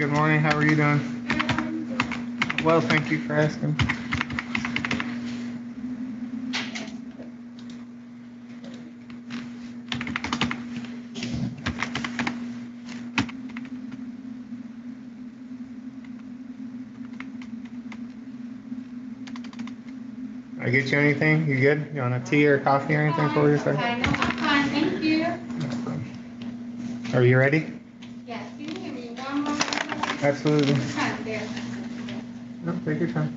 Good morning. How are you doing? Well, thank you for asking. I get you anything? You good? You want a tea or coffee or anything for you, sir? No, I'm fine, thank you. Are you ready? Yes, can you give me one more? Absolutely. There. No, take your time.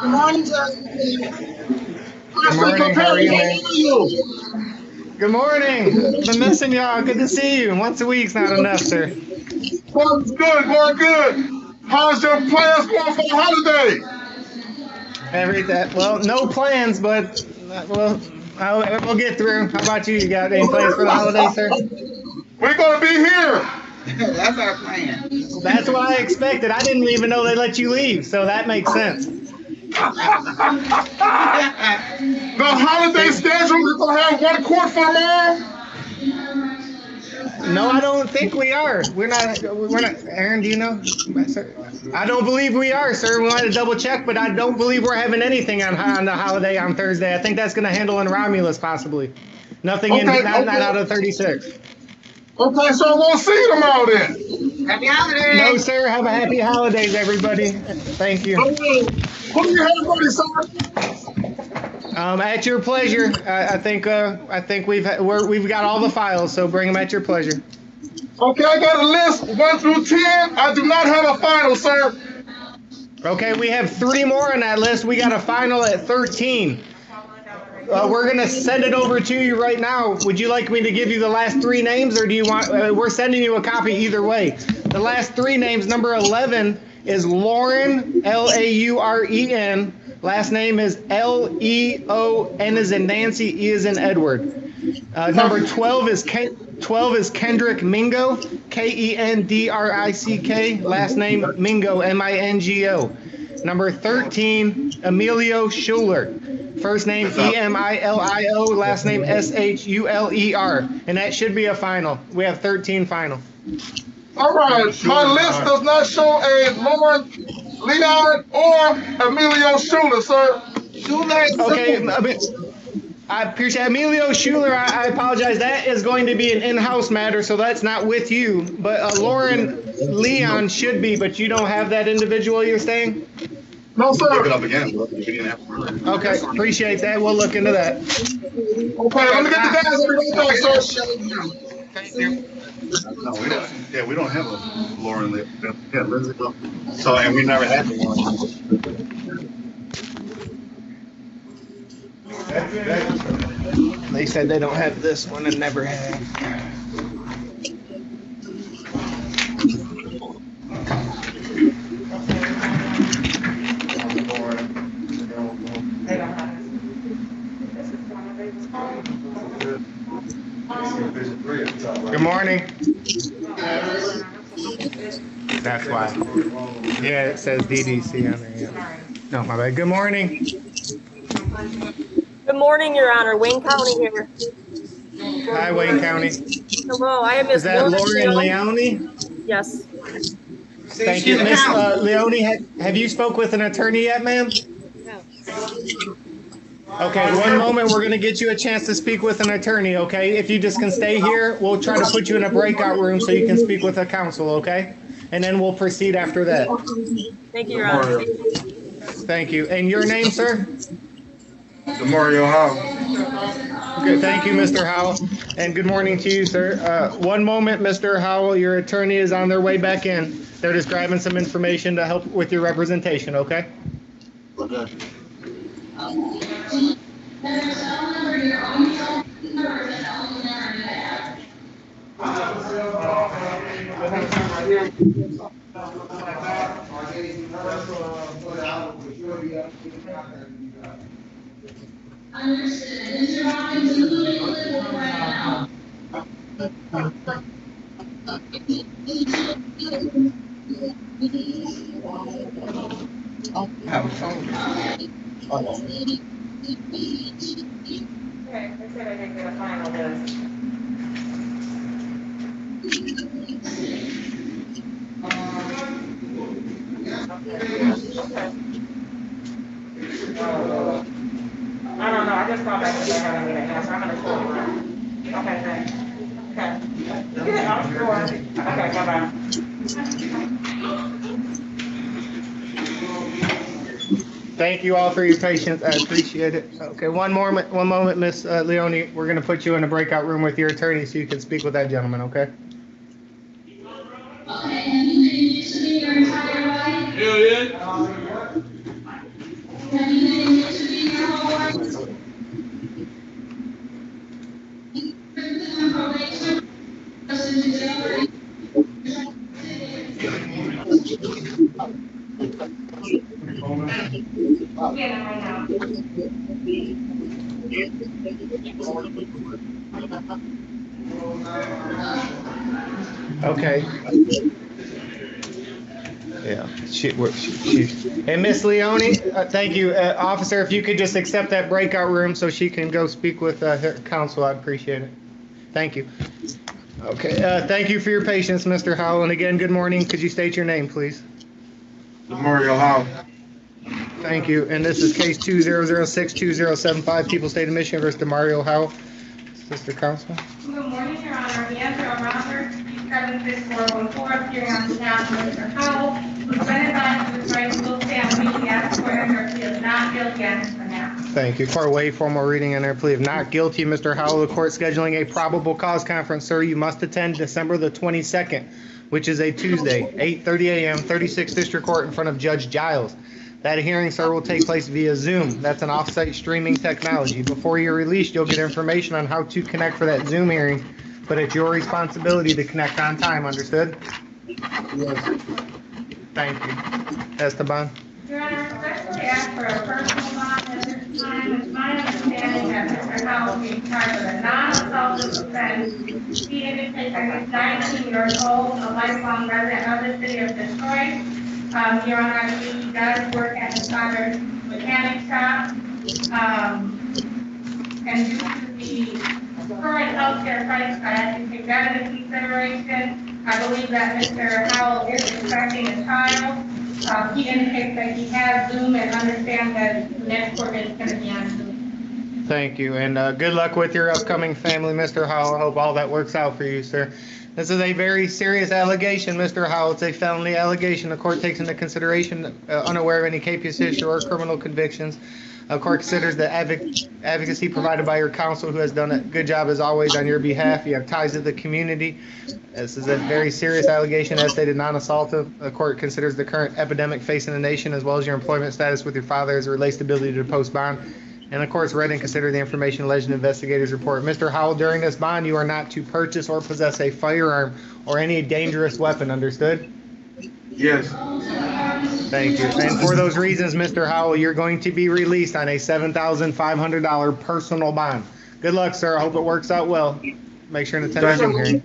Good morning, Judge. Good morning. How are you, man? Good morning. Been missing y'all. Good to see you. Once a week's not enough, sir. Going good, going good. How's your plans going for the holiday? Well, no plans, but we'll get through. How about you? You got any plans for the holidays, sir? We're going to be here. That's our plan. That's what I expected. I didn't even know they let you leave, so that makes sense. The holiday schedule, we're going to have one court for tomorrow. No, I don't think we are. We're not. Aaron, do you know? Sir? I don't believe we are, sir. We want to double check, but I don't believe we're having anything on the holiday on Thursday. I think that's going to handle in Romulus possibly. Nothing not out of 36. Okay, so we'll see you tomorrow then. Happy holidays. No, sir. Have a happy holidays, everybody. Thank you. Who do you have ready, sir? At your pleasure. I think we've got all the files, so bring them at your pleasure. Okay, I got a list 1 through 10. I do not have a final, sir. Okay, we have 3 more on that list. We got a final at 13. We're gonna send it over to you right now. Would you like me to give you the last 3 names, or do you want? We're sending you a copy either way. The last 3 names. Number 11 is Lauren, Lauren. Last name is Leon, as in Nancy, E as in Edward. Number 12 is Kendrick Mingo, Kendrick. Last name Mingo, Mingo. Number 13, Emilio Schuler. First name Emilio, last name Schuler. And that should be a final. We have 13 final. All right, my list does not show a Lauren, Leon, or Emilio Schuler, sir. Okay, I appreciate Emilio Schuler. I apologize. That is going to be an in-house matter, so that's not with you. But Lauren Leon should be, but you don't have that individual, you're saying? No, sir. Look it up again. Okay, appreciate that. We'll look into that. Okay, let me get the guys everybody back, sir. Thank you. No, we don't. Yeah, we don't have a Lauren. Yeah, Lindsay. So, and we never had one. They said they don't have this one and never have. Good morning. That's why. Yeah, it says DDC on there. Yeah. No, my bad. Good morning. Good morning, Your Honor. Wayne County here. Hi, Wayne County. Hello, I am Miss Is that Lauren Leone? Yes. Thank you, Miss Leone. Have you spoke with an attorney yet, ma'am? No. Okay, one moment. We're going to get you a chance to speak with an attorney, okay? If you just can stay here, we'll try to put you in a breakout room so you can speak with a counsel, okay? And then we'll proceed after that. Thank you, Your Honor. Thank you. And your name, sir? Mario Howell. Good. Thank you, Mr. Howell. And good morning to you, sir. One moment, Mr. Howell. Your attorney is on their way back in. They're just grabbing some information to help with your representation, okay? Okay. Okay, they said I didn't get a final list. Okay. I don't know, I just called back and they haven't made an answer, I'm gonna call them. Okay, thanks. Okay. Yeah, I'm sure. Okay, bye-bye. Thank you all for your patience. I appreciate it. Okay, one moment, Miss Leone. We're going to put you in a breakout room with your attorney so you can speak with that gentleman, okay? I'll get them right now. Okay. Yeah. And Miss Leone, thank you. Officer, if you could just accept that breakout room so she can go speak with her counsel, I'd appreciate it. Thank you. Okay. Thank you for your patience, Mr. Howell. And again, good morning. Could you state your name, please? Mario Howell. Thank you. And this is case 2006275, People State of Michigan versus Mario Howell. Sister Counsel. Good morning, Your Honor. Leandro Roberts, 76414, appearing on behalf of Mr. Howell, who's been advised of his rights will stand meeting at the court under plea of not guilty on this now. Thank you. Court waive formal reading and their plea of not guilty. Mr. Howell, the court scheduling a probable cause conference. Sir, you must attend December the 22nd, which is a Tuesday, 8:30 a.m., 36th District Court in front of Judge Giles. That hearing, sir, will take place via Zoom. That's an off-site streaming technology. Before you're released, you'll get information on how to connect for that Zoom hearing, but it's your responsibility to connect on time, understood? Yes. Thank you. Esteban? Your Honor, especially ask for a personal bond at this time. It's my understanding that Mr. Howell will be charged with a non-assaultive offense. He indicates that he's 19 years old, a lifelong resident of the city of Detroit. Your Honor, I believe he does work at his father's mechanic shop. And due to the current healthcare crisis, I have to take that into consideration. I believe that Mr. Howell is expecting a child. He indicates that he has Zoom and understands that the next court is going to be on Zoom. Thank you, and good luck with your upcoming family, Mr. Howell. I hope all that works out for you, sir. This is a very serious allegation, Mr. Howell. It's a felony allegation. The court takes into consideration unaware of any capious history or criminal convictions. The court considers the advocacy provided by your counsel, who has done a good job as always on your behalf. You have ties to the community. This is a very serious allegation, as stated, non-assaultive. The court considers the current epidemic facing the nation, as well as your employment status with your father as it relates to ability to post bond. And the court's read and consider the information alleged in the investigator's report. Mr. Howell, during this bond, you are not to purchase or possess a firearm or any dangerous weapon, understood? Yes. Thank you. And for those reasons, Mr. Howell, you're going to be released on a $7,500 personal bond. Good luck, sir. I hope it works out well. Make sure and attend the Zoom hearing.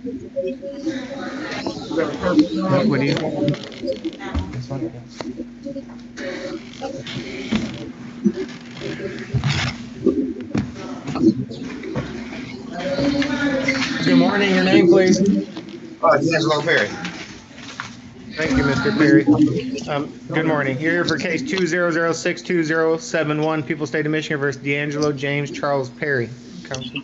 What do you? This one? Good morning. Your name, please. D'Angelo Perry. Thank you, Mr. Perry. Good morning. You're here for case 200627071, People State of Michigan versus D'Angelo James Charles Perry. Counsel.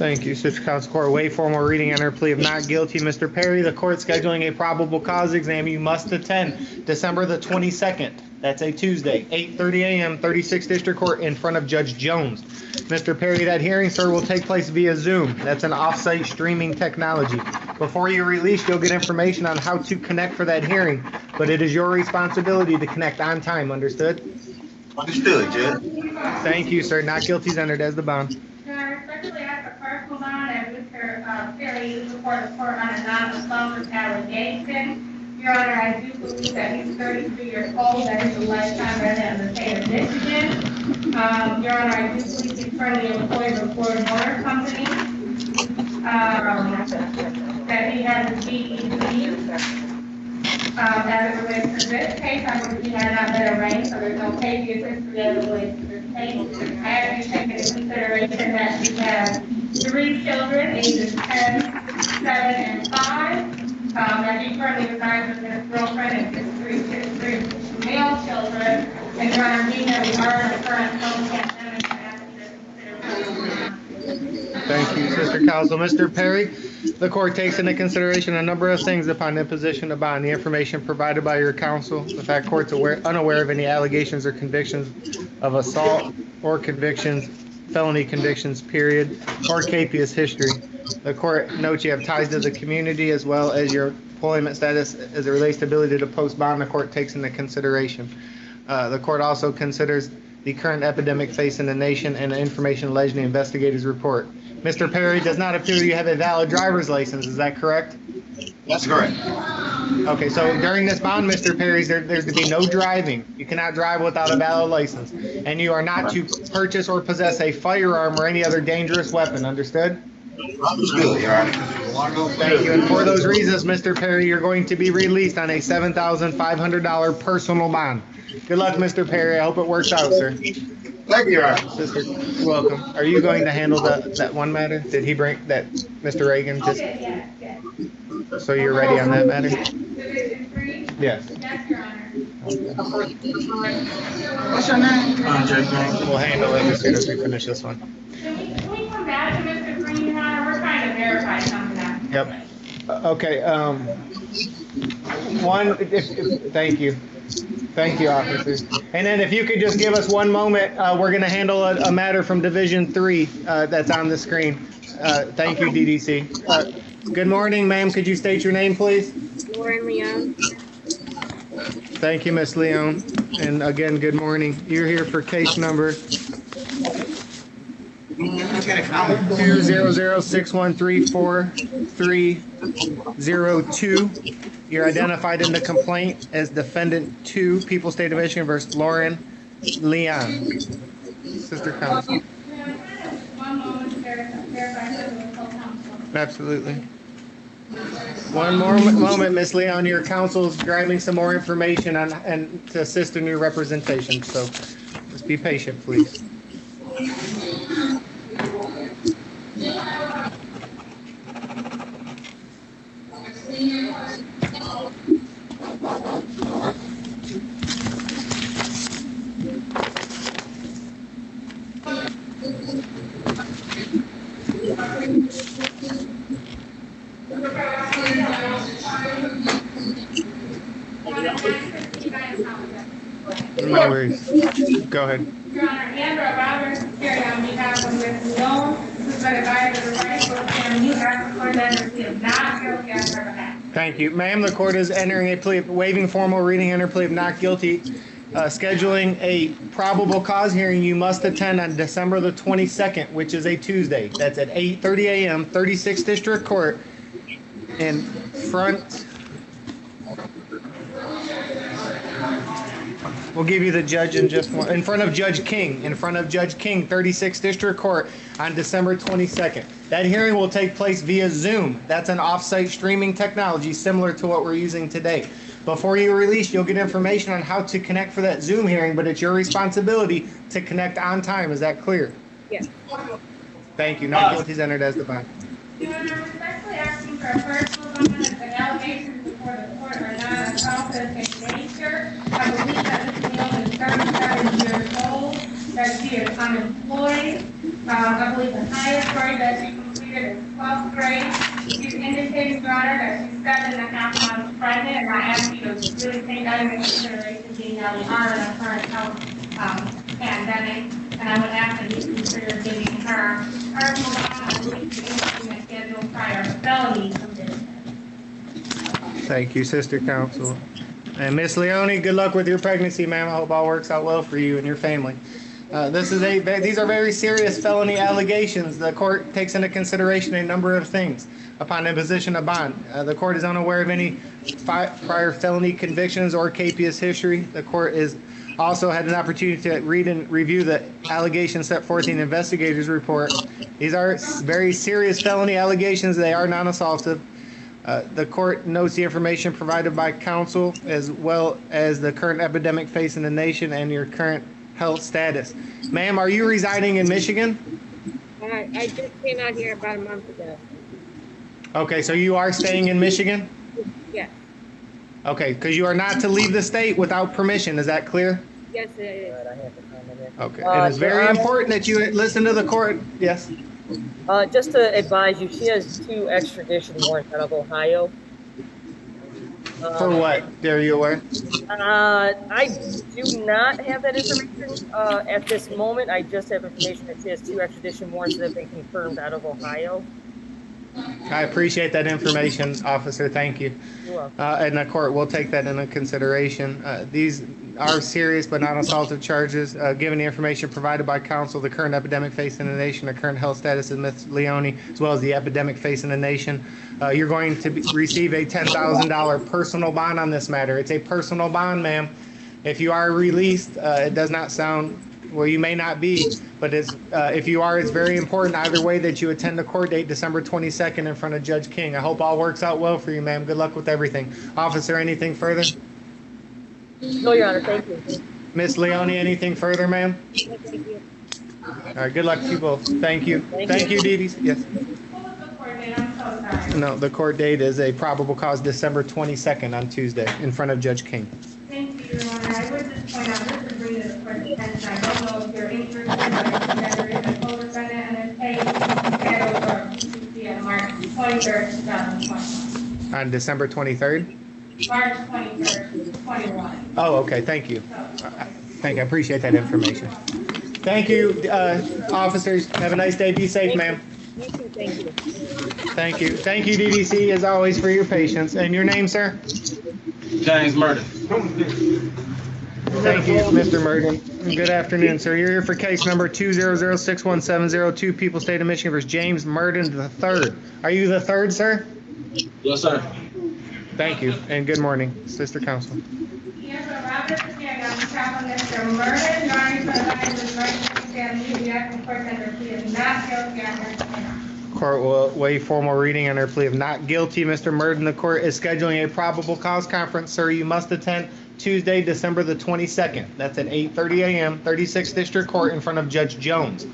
Thank you, Sister Counsel. Court waive formal reading on her plea of not guilty. Mr. Perry, the court scheduling a probable cause exam. You must attend December the 22nd. That's a Tuesday, 8:30 a.m., 36th District Court in front of Judge Jones. Mr. Perry, that hearing, sir, will take place via Zoom. That's an off-site streaming technology. Before you're released, you'll get information on how to connect for that hearing, but it is your responsibility to connect on time, understood? Understood, Judge. Thank you, sir. Not guilty is entered as the bond. Especially as a personal bond, and Mr. Perry used before the court on a non-assaultive allegation. Your Honor, I do believe that he's 33 years old, that is a lifetime resident of the state of Michigan. Your Honor, I do believe he's currently employed with Ford Motor Company. that he has a GED. As it relates to this case, I believe he had not been arraigned, so there's no habeas history as it relates to this case. I actually taken into consideration that he has 3 children, ages 10, 7, and 5. That he currently resides with his girlfriend and his 3 male children. And Your Honor, being that we are in the current health pandemic, I ask you to consider. Thank you, Sister Counsel. Mr. Perry, the court takes into consideration a number of things upon imposition of bond. The information provided by your counsel, the fact court's unaware of any allegations or convictions of assault or convictions, felony convictions, period, or capious history. The court notes you have ties to the community as well as your employment status as it relates to ability to post bond. The court takes into consideration. The court also considers the current epidemic facing the nation and the information alleged in the investigator's report. Mr. Perry, does not appear you have a valid driver's license, is that correct? That's correct. Okay, so during this bond, Mr. Perry, there's to be no driving. You cannot drive without a valid license. And you are not to purchase or possess a firearm or any other dangerous weapon, understood? Understood, Your Honor. Thank you, and for those reasons, Mr. Perry, you're going to be released on a $7,500 personal bond. Good luck, Mr. Perry, I hope it works out, sir. Thank you, Your Honor. Sister, you're welcome. Are you going to handle that one matter? Did he bring that, Mr. Reagan? Just Okay, yes. so you're ready on that matter? Division 3? Yes. Yes, Your Honor. What's your name? We'll handle it as soon as we finish this one. Can we come back to Mr. Green, Your Honor? We're trying to verify something out. Yep. Okay. Thank you. Thank you, officers. And then if you could just give us one moment, we're going to handle a matter from Division 3 that's on the screen. Thank you, DDC. Good morning, ma'am. Could you state your name, please? Lauren Leon. Thank you, Miss Leon. And again, good morning. You're here for case number 200-613-4302. You're identified in the complaint as defendant 2, People State of Michigan versus Lauren Leon. Sister Counsel. One moment to verify something with co-counsel. Absolutely. One more moment, Miss Leon. Your counsel's grabbing some more information and to assist in your representation. So just be patient, please. No worries. Go ahead. Your Honor, Andrew Roberts, here on behalf of Ms. Leon, who's been advised of the right to attend new African that she is not guilty on her behalf. Thank you. Ma'am, the court is entering a plea, waiving formal reading and her plea of not guilty. Scheduling a probable cause hearing you must attend on December the 22nd, which is a Tuesday. That's at 8:30 a.m., 36th District Court in front. We'll give you the judge in just one. In front of Judge King, 36th District Court on December 22nd. That hearing will take place via Zoom. That's an off-site streaming technology similar to what we're using today. Before you're released, you'll get information on how to connect for that Zoom hearing, but it's your responsibility to connect on time. Is that clear? Yes. Thank you. Not guilty is entered as the bond. Your Honor, I'm respectfully asking for a personal bond if the allegations before the court are not assaultive in nature. I believe that Ms. Leon is 37 years old, that she is unemployed. I believe the highest grade that she completed is 12th grade. She's indicated, Your Honor, that she's 7.5 months pregnant, and I ask you to really take that into consideration, being that we are in a current health pandemic, and I would ask that you consider giving her personal bond. I believe she's in a scheduled prior felony conviction. Thank you, Sister Counsel. And Miss Leone, good luck with your pregnancy, ma'am. I hope all works out well for you and your family. These are very serious felony allegations. The court takes into consideration a number of things upon imposition of bond. The court is unaware of any prior felony convictions or capious history. The court is also had an opportunity to read and review the allegations set forth in the investigator's report These are very serious felony allegations. They are non-assaultive. The court notes the information provided by counsel as well as the current epidemic facing the nation and your current health status. Ma'am, are you residing in Michigan? I just came out here about a month ago. Okay, so you are staying in Michigan? Yes. Okay, because you are not to leave the state without permission. Is that clear? Yes, it is. Okay, and it's very important that you listen to the court. Yes. Just to advise you, she has 2 extradition warrants out of Ohio. For what? Are you aware? I do not have that information at this moment. I just have information that she has 2 extradition warrants that have been confirmed out of Ohio. I appreciate that information, officer. Thank you. You're welcome. And the court will take that into consideration. These are serious but not assaultive charges. Given the information provided by counsel, the current epidemic facing the nation, the current health status of Ms. Leone, as well as the epidemic facing the nation, you're going to receive a $10,000 personal bond on this matter. It's a personal bond, ma'am. If you are released, it does not sound, well, you may not be, but if you are, it's very important either way that you attend the court date December 22nd in front of Judge King. I hope all works out well for you, ma'am. Good luck with everything. Officer, anything further? No, Your Honor. Thank you. Miss Leone, anything further, ma'am? Thank you. All right, good luck to you both. Thank you. Thank you, Dee Dee. Yes. What was the court date? I'm so sorry. No, the court date is a probable cause December 22nd on Tuesday in front of Judge King. Thank you, Your Honor. I would just point out, just to bring to the court's attention, I don't know if you're interested, but I see that there is a co-defendant in this case, and over on March 23rd, 2021. On December 23rd? March 23rd, 21. Oh, okay, thank you. Thank you, I appreciate that information. Thank you, officers. Have a nice day. Be safe, ma'am. You too, thank you. Thank you. Thank you, DDC, as always, for your patience. And your name, sir? James Murden. Thank you, Mr. Murden. Good afternoon, sir. You're here for case number 200-61702, People State of Michigan versus James Murden III. Are you the third, sir? Yes, sir. Thank you, and good morning, Sister Counsel. Yes, Robert, on behalf of Mr. Murden, Your Honor, for the right to stand immediate in court under plea of not guilty on this matter. Court will waive formal reading under plea of not guilty. Mr. Murden, the court is scheduling a probable cause conference. Sir, you must attend Tuesday, December the 22nd. That's at 8:30 a.m., 36th District Court in front of Judge Jones.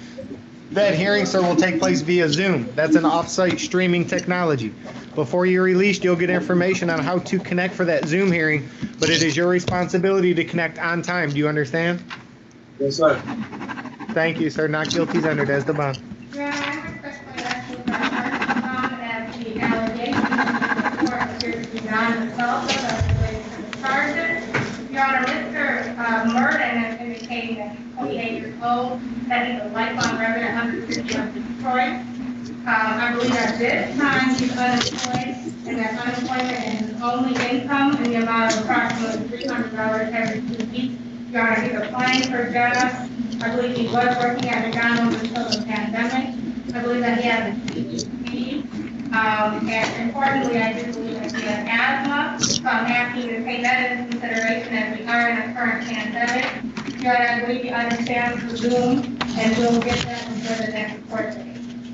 That hearing, sir, will take place via Zoom. That's an off-site streaming technology. Before you're released, you'll get information on how to connect for that Zoom hearing, but it is your responsibility to connect on time. Do you understand? Yes, sir. Thank you, sir. Not guilty is entered as the bond. Your Honor, I respectfully ask you for a first bond as the allegations of the court appear to be non-assaultive as related to the charges. Your Honor, Mr. Murden has indicated that he's 28 years old, that he's a lifelong resident of the city of Detroit. I believe at this time he's unemployed, and that unemployment is his only income in the amount of approximately $300 every 2 weeks. Your Honor, he's applying for jobs. I believe he was working at McDonald's until the pandemic. I believe that he has a CDC. And importantly, I do believe that he has asthma. So I'm asking you to take that into consideration as we are in a current pandemic. Your Honor, I believe he understands the Zoom, and we'll get that before the next court date.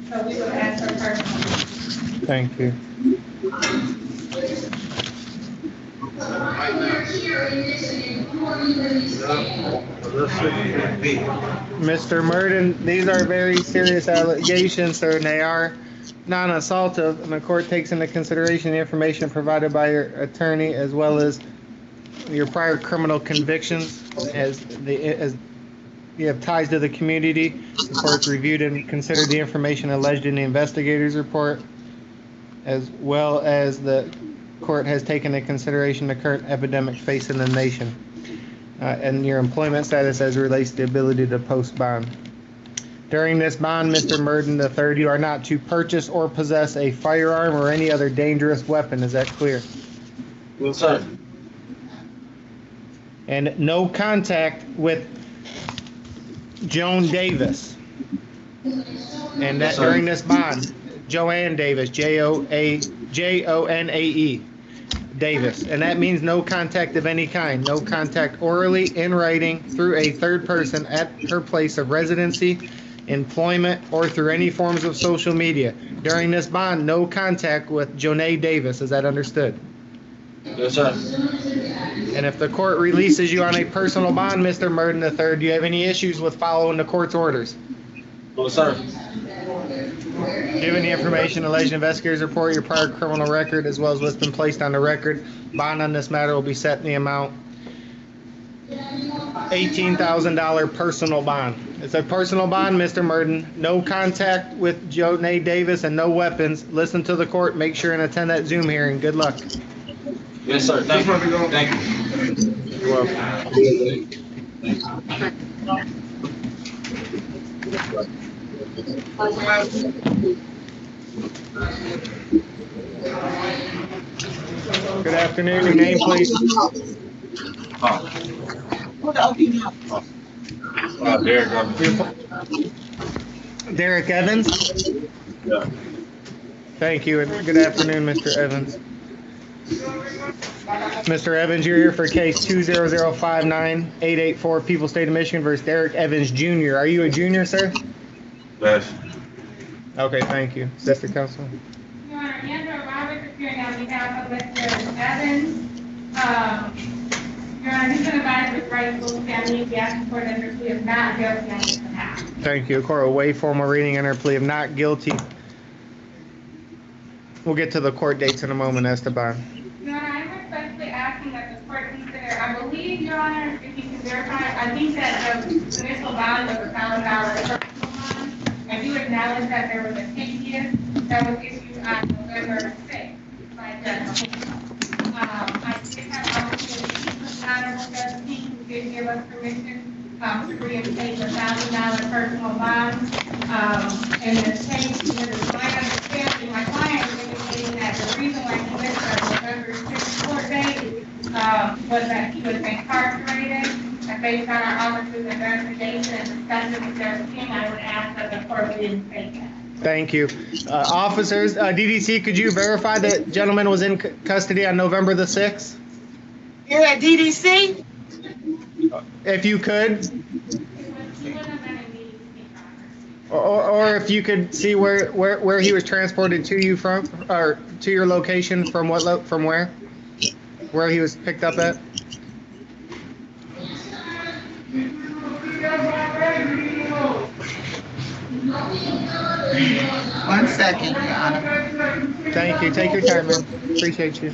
So we would ask for personal. Thank you. Mr. Murden, these are very serious allegations, sir, and they are non-assaultive, and the court takes into consideration the information provided by your attorney as well as your prior criminal convictions as you have ties to the community. The court's reviewed and considered the information alleged in the investigator's report, as well as the court has taken into consideration the current epidemic facing the nation and your employment status as it relates to the ability to post bond. During this bond, Mr. Murden III, you are not to purchase or possess a firearm or any other dangerous weapon. Is that clear? Yes, sir. And no contact with Joan Davis. And that during this bond, Joanne Davis, Jonae Davis. And that means no contact of any kind. No contact orally, in writing, through a third person at her place of residency. employment, or through any forms of social media. During this bond, no contact with Jonay Davis. Is that understood? Yes, sir. And if the court releases you on a personal bond, Mr. Murden III, do you have any issues with following the court's orders? No, sir. Given the information, alleged investigators report your prior criminal record as well as what's been placed on the record, bond on this matter will be set in the amount $18,000 personal bond. It's a personal bond, Mr. Murden. No contact with Jonay Davis and no weapons. Listen to the court. Make sure and attend that Zoom hearing. Good luck. Yes, sir. Thank you. Thank you. You're welcome. Good afternoon. Your name, please. Derek Evans? Yeah. Thank you, and good afternoon, Mr. Evans. Mr. Evans, you're here for case 20059-884, People State of Michigan versus Derek Evans Jr. Are you a junior, sir? Yes. Okay, thank you. Sister Counsel. Your Honor, Andrew Roberts appearing on behalf of Mr. Evans. Your Honor, he's been advised with rightful family. We ask the court that your plea is not guilty on his behalf. Thank you. Court will waive formal reading and her plea of not guilty. We'll get to the court dates in a moment, Esteban. Your Honor, I'm respectfully asking that the court consider, I believe, Your Honor, if you can verify, I think that the initial bond was $1,000 personal bond. I do acknowledge that there was a habeas that was issued on November 6th by Judge King. I did have opportunity with Honorable Judge King, who did give us permission to reinstate the $1,000 personal bond. In this case, because it's my understanding, my client is indicating that the reason why he missed the November 6th court date was that he was incarcerated. And based on our officer's investigation and discussion with Judge King, I would ask that the court reinstate that. Thank you. Officers, DDC, could you verify that gentleman was in custody on November the 6th? You're at DDC? If you could. Or if you could see where he was transported to you from, or to your location from from where he was picked up at. 1 second, Your Honor. Thank you. Take your time, man. Appreciate you.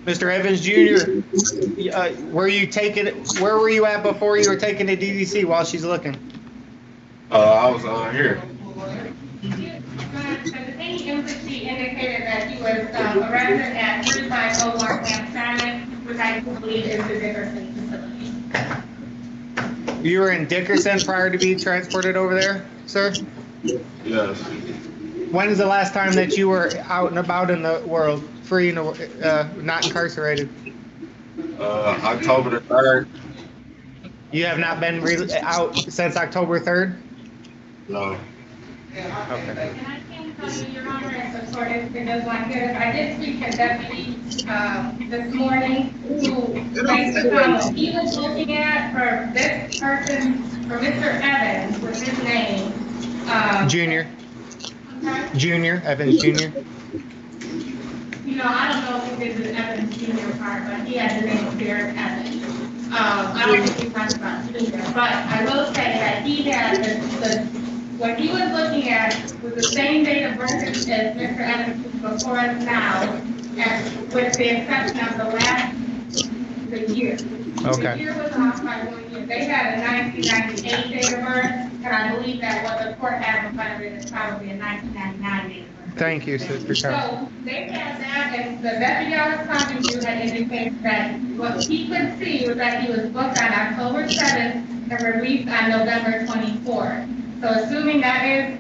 Mr. Evans Jr., where were you at before you were taken to DDC while she's looking? I was here. The thing she indicated that he was arrested at 350 Markham Simon, which I believe is the Dickerson facility. You were in Dickerson prior to being transported over there, sir? Yes. When is the last time that you were out and about in the world, free and not incarcerated? October the 3rd. You have not been out since October 3rd? No. Okay. And I can tell you, Your Honor, as the court is does want to hear this, I did speak to deputy this morning who based upon what he was looking at for this person, for Mr. Evans, with his name. Junior. Okay? Junior, Evans Jr. You know, I don't know if he did the Evans Junior part, but he had the name of Derek Evans. I don't think he talked about Junior, but I will say that he had what he was looking at was the same date of birth as Mr. Evans before us now, and with the exception of the year. Okay. The year was off by 1 year. They had a 1998 date of birth, and I believe that what the court had in front of it is probably a 1999 date of birth. Thank you, Sister Counsel. So they had that, and the deputy I was talking to had indicated that what he could see was that he was booked on October 7th and released on November 24th. So assuming that is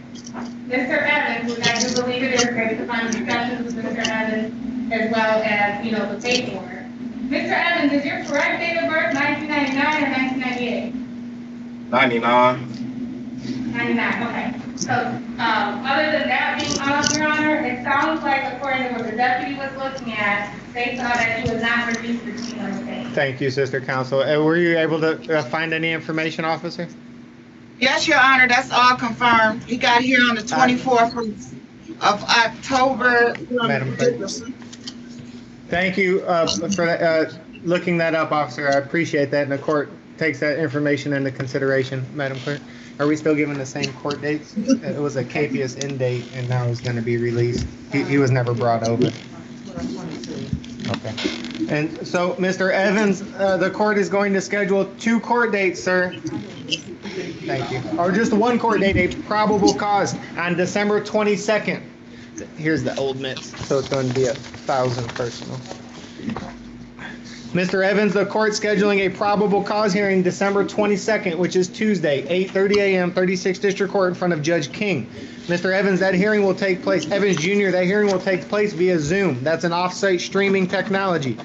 Mr. Evans, which I do believe it is based upon discussions with Mr. Evans, as well as, you know, the paperwork. Mr. Evans, is your correct date of birth 1999 or 1998? 99. 99, okay. So, other than that being off, Your Honor, it sounds like according to what the deputy was looking at, they saw that he was not released between those days. Thank you, Sister Counsel. Were you able to find any information, officer? Yes, Your Honor, that's all confirmed. He got here on the 24th of October. Madam Clerk. Thank you for looking that up, officer. I appreciate that, and the court takes that information into consideration. Madam Clerk, are we still given the same court dates? It was a capious end date, and now he's going to be released. He was never brought over. Okay. And so, Mr. Evans, the court is going to schedule 2 court dates, sir. Thank you. Or just one court date, a probable cause, on December 22nd. Here's the old minutes, so it's going to be 1,000 personal. Mr. Evans, the court scheduling a probable cause hearing December 22nd, which is Tuesday, 8:30 a.m., 36th District Court in front of Judge King. Mr. Evans, that hearing will take place, Evans Jr., that hearing will take place via Zoom. That's an off-site streaming technology.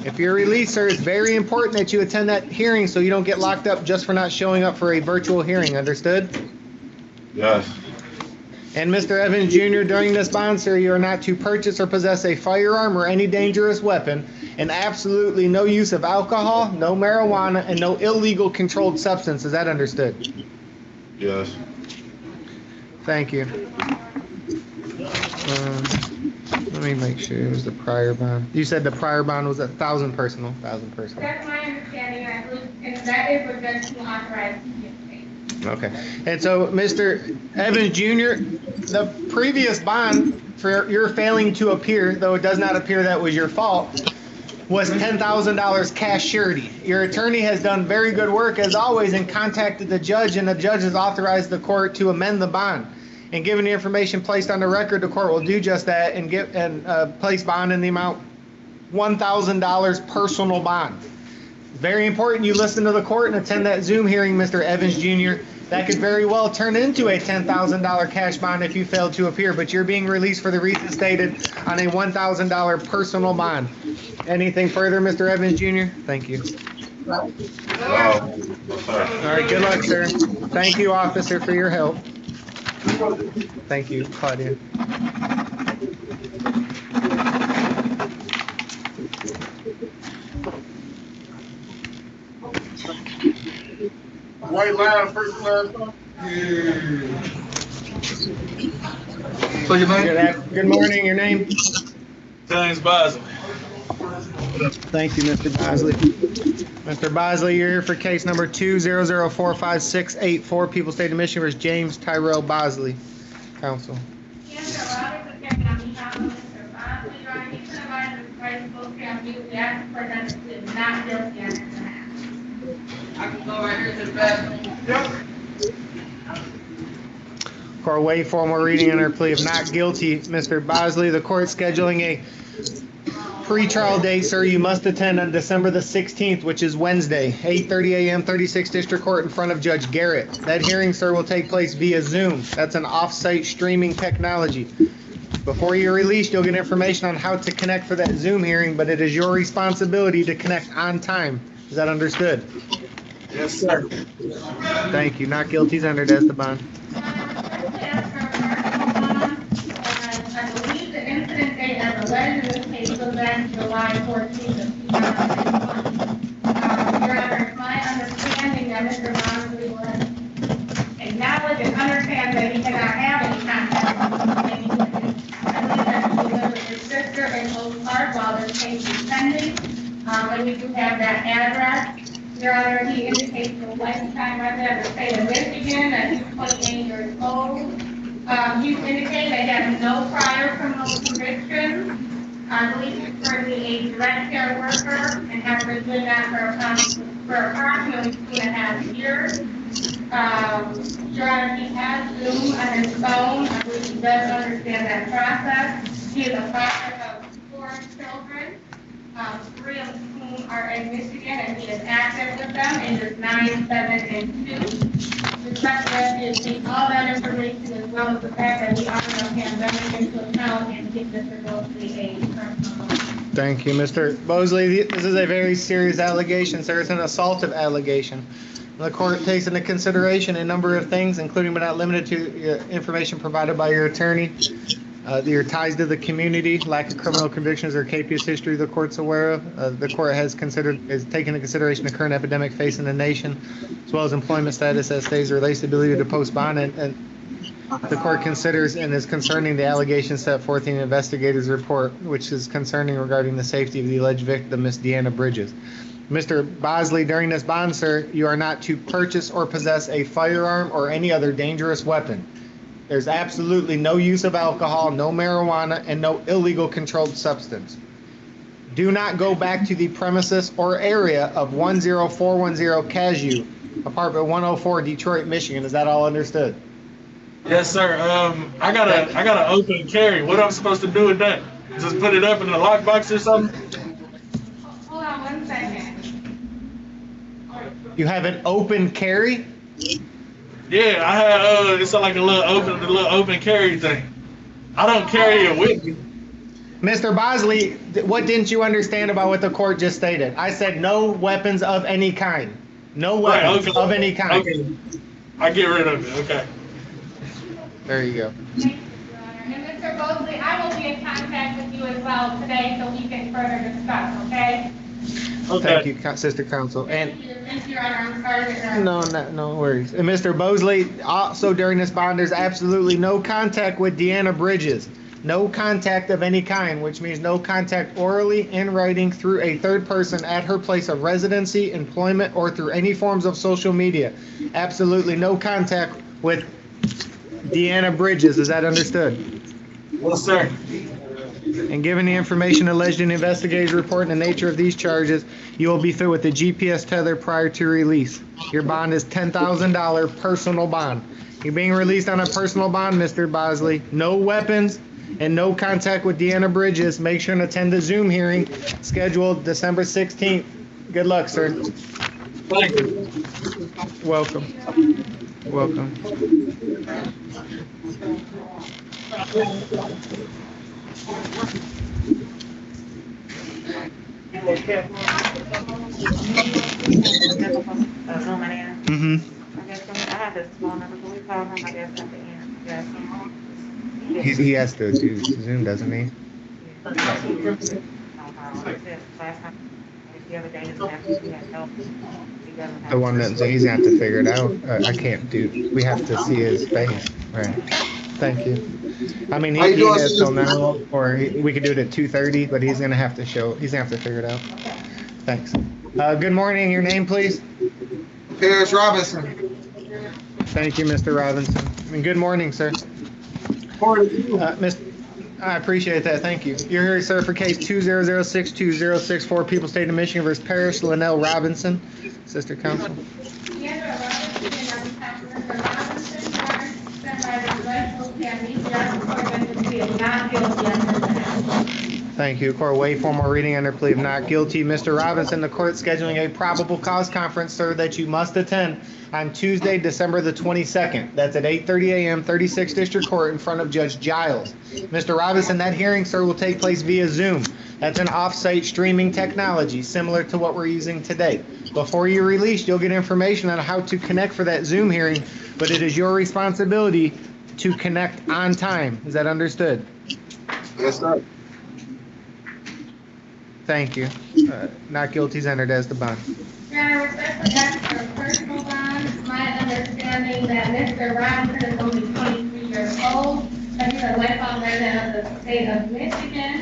If you're released, sir, it's very important that you attend that hearing so you don't get locked up just for not showing up for a virtual hearing. Understood? Yes. And Mr. Evans Jr., during this bond, sir, you are not to purchase or possess a firearm or any dangerous weapon, and absolutely no use of alcohol, no marijuana, and no illegal controlled substance. Is that understood? Yes. Thank you. Let me make sure it was the prior bond. You said the prior bond was 1,000 personal. 1,000 personal. That's my understanding, I believe, and that is what Judge King authorized. Okay. And so, Mr. Evans Jr., the previous bond for your failing to appear, though it does not appear that was your fault, was $10,000 cash surety. Your attorney has done very good work, as always, and contacted the judge, and the judge has authorized the court to amend the bond. And given the information placed on the record, the court will do just that and place bond in the amount $1,000 personal bond. Very important you listen to the court and attend that Zoom hearing, Mr. Evans Jr. That could very well turn into a $10,000 cash bond if you fail to appear, but you're being released for the reasons stated on a $1,000 personal bond. Anything further, Mr. Evans Jr.? Thank you. All right, good luck, sir. Thank you, officer, for your help. Thank you, Claudia. White line, first class. So your name? Good morning, your name? James Bosley. Thank you, Mr. Bosley. Mr. Bosley, you're here for case number 200456684, People's State of Michigan versus James Tyrell Bosley. Counsel. Yes, sir. Robert was on behalf of Mr. Bosley, Your Honor. He should have been responsible for abuse. We asked the court that he is not guilty on this matter. I can go right here to the bathroom. Yep. For a way formal reading under plea of not guilty, Mr. Bosley, the court scheduling a pre-trial date, sir. You must attend on December the 16th, which is Wednesday, 8:30 a.m., 36th District Court in front of Judge Garrett. That hearing, sir, will take place via Zoom. That's an off-site streaming technology. Before you're released, you'll get information on how to connect for that Zoom hearing, but it is your responsibility to connect on time. Is that understood? Yes, sir. Thank you. Not guilty is entered as the bond. I believe the incident date as alleged in this case was back July 14th of 2021. Your Honor, it's my understanding that Mr. Bosley will acknowledge and understand that he cannot have any contact with the lady. I believe that he lives with his sister in Oak Park while this case is pending. And we do have that address. Your Honor, he indicates the lifetime resident of the state of Michigan, that he's 28 years old. He's indicated that he has no prior criminal convictions. I believe he's currently a direct care worker and has been doing that for approximately 2.5 years. Your Honor, he has Zoom on his phone. I believe he does understand that process. He is a father of 4 children, 3 of whom are in Michigan, and he is active with them in just 9, 7, and 2. Respect that he takes all that information as well as the fact that we are in a pandemic into account and take Mr. Bosley a personal. Thank you, Mr. Bosley. This is a very serious allegation, sir. It's an assaultive allegation. The court takes into consideration a number of things, including but not limited to information provided by your attorney, your ties to the community, lack of criminal convictions or capious history the court's aware of. The court has taken into consideration the current epidemic facing the nation, as well as employment status as stays relates to ability to post bond, and the court considers and is concerning the allegations set forth in the investigator's report, which is concerning regarding the safety of the alleged victim, Miss Deanna Bridges. Mr. Bosley, during this bond, sir, you are not to purchase or possess a firearm or any other dangerous weapon. There's absolutely no use of alcohol, no marijuana, and no illegal controlled substance. Do not go back to the premises or area of 10410 Cashew, apartment 104, Detroit, Michigan. Is that all understood? Yes, sir. I got an open carry. What am I supposed to do with that? Just put it up in the lockbox or something? Hold on 1 second. You have an open carry? Yeah, I had it's like a little open carry thing. I don't carry it with me. Mr. Bosley, what didn't you understand about what the court just stated? I said no weapons of any kind. No weapons of any kind. Okay. I get rid of it. Okay. There you go. Thank you, Your Honor. And Mr. Bosley, I will be in contact with you as well today so we can further discuss, okay? Thank you, Sister Counsel. And Thank you, Your Honor. I'm sorry to no worries. And Mr. Bosley, also during this bond, there's absolutely no contact with Deanna Bridges. No contact of any kind, which means no contact orally, in writing, through a third person at her place of residency, employment, or through any forms of social media. Absolutely no contact with Deanna Bridges. Is that understood? Yes, sir. And given the information alleged in the investigator's report and the nature of these charges, you will be fit with a GPS tether prior to release. Your bond is $10,000 personal bond. You're being released on a personal bond, Mr. Bosley. No weapons and no contact with Deanna Bridges. Make sure and attend the Zoom hearing scheduled December 16th. Good luck, sir. Thank you. Welcome. Welcome. Mm-hmm. He has to do Zoom, doesn't he? The one that he's gonna have to figure it out. I can't do. We have to see his face. Right. Thank you. I mean, he has till now, or we could do it at 2:30, but he's gonna have to He's gonna have to figure it out. Thanks. Good morning. Your name, please. Paris Robinson. Thank you, Mr. Robinson. And good morning, sir. I appreciate that. Thank you. You're here, sir, for case 2006264, People State of Michigan versus Parrish Linnell Robinson. Sister Counsel. Thank you. Court waive formal reading under plea of not guilty. Mr. Robinson, the court scheduling a probable cause conference, sir, that you must attend on Tuesday, December the 22nd. That's at 8:30 a.m., 36th District Court in front of Judge Giles. Mr. Robinson, that hearing, sir, will take place via Zoom. That's an off-site streaming technology similar to what we're using today. Before you're released, you'll get information on how to connect for that Zoom hearing, but it is your responsibility to connect on time. Is that understood? Yes, sir. Thank you. Not guilty is entered as the bond. Your Honor, respectfully ask for a personal bond. It's my understanding that Mr. Robinson is only 23 years old, but he's a lifelong resident of the state of Michigan.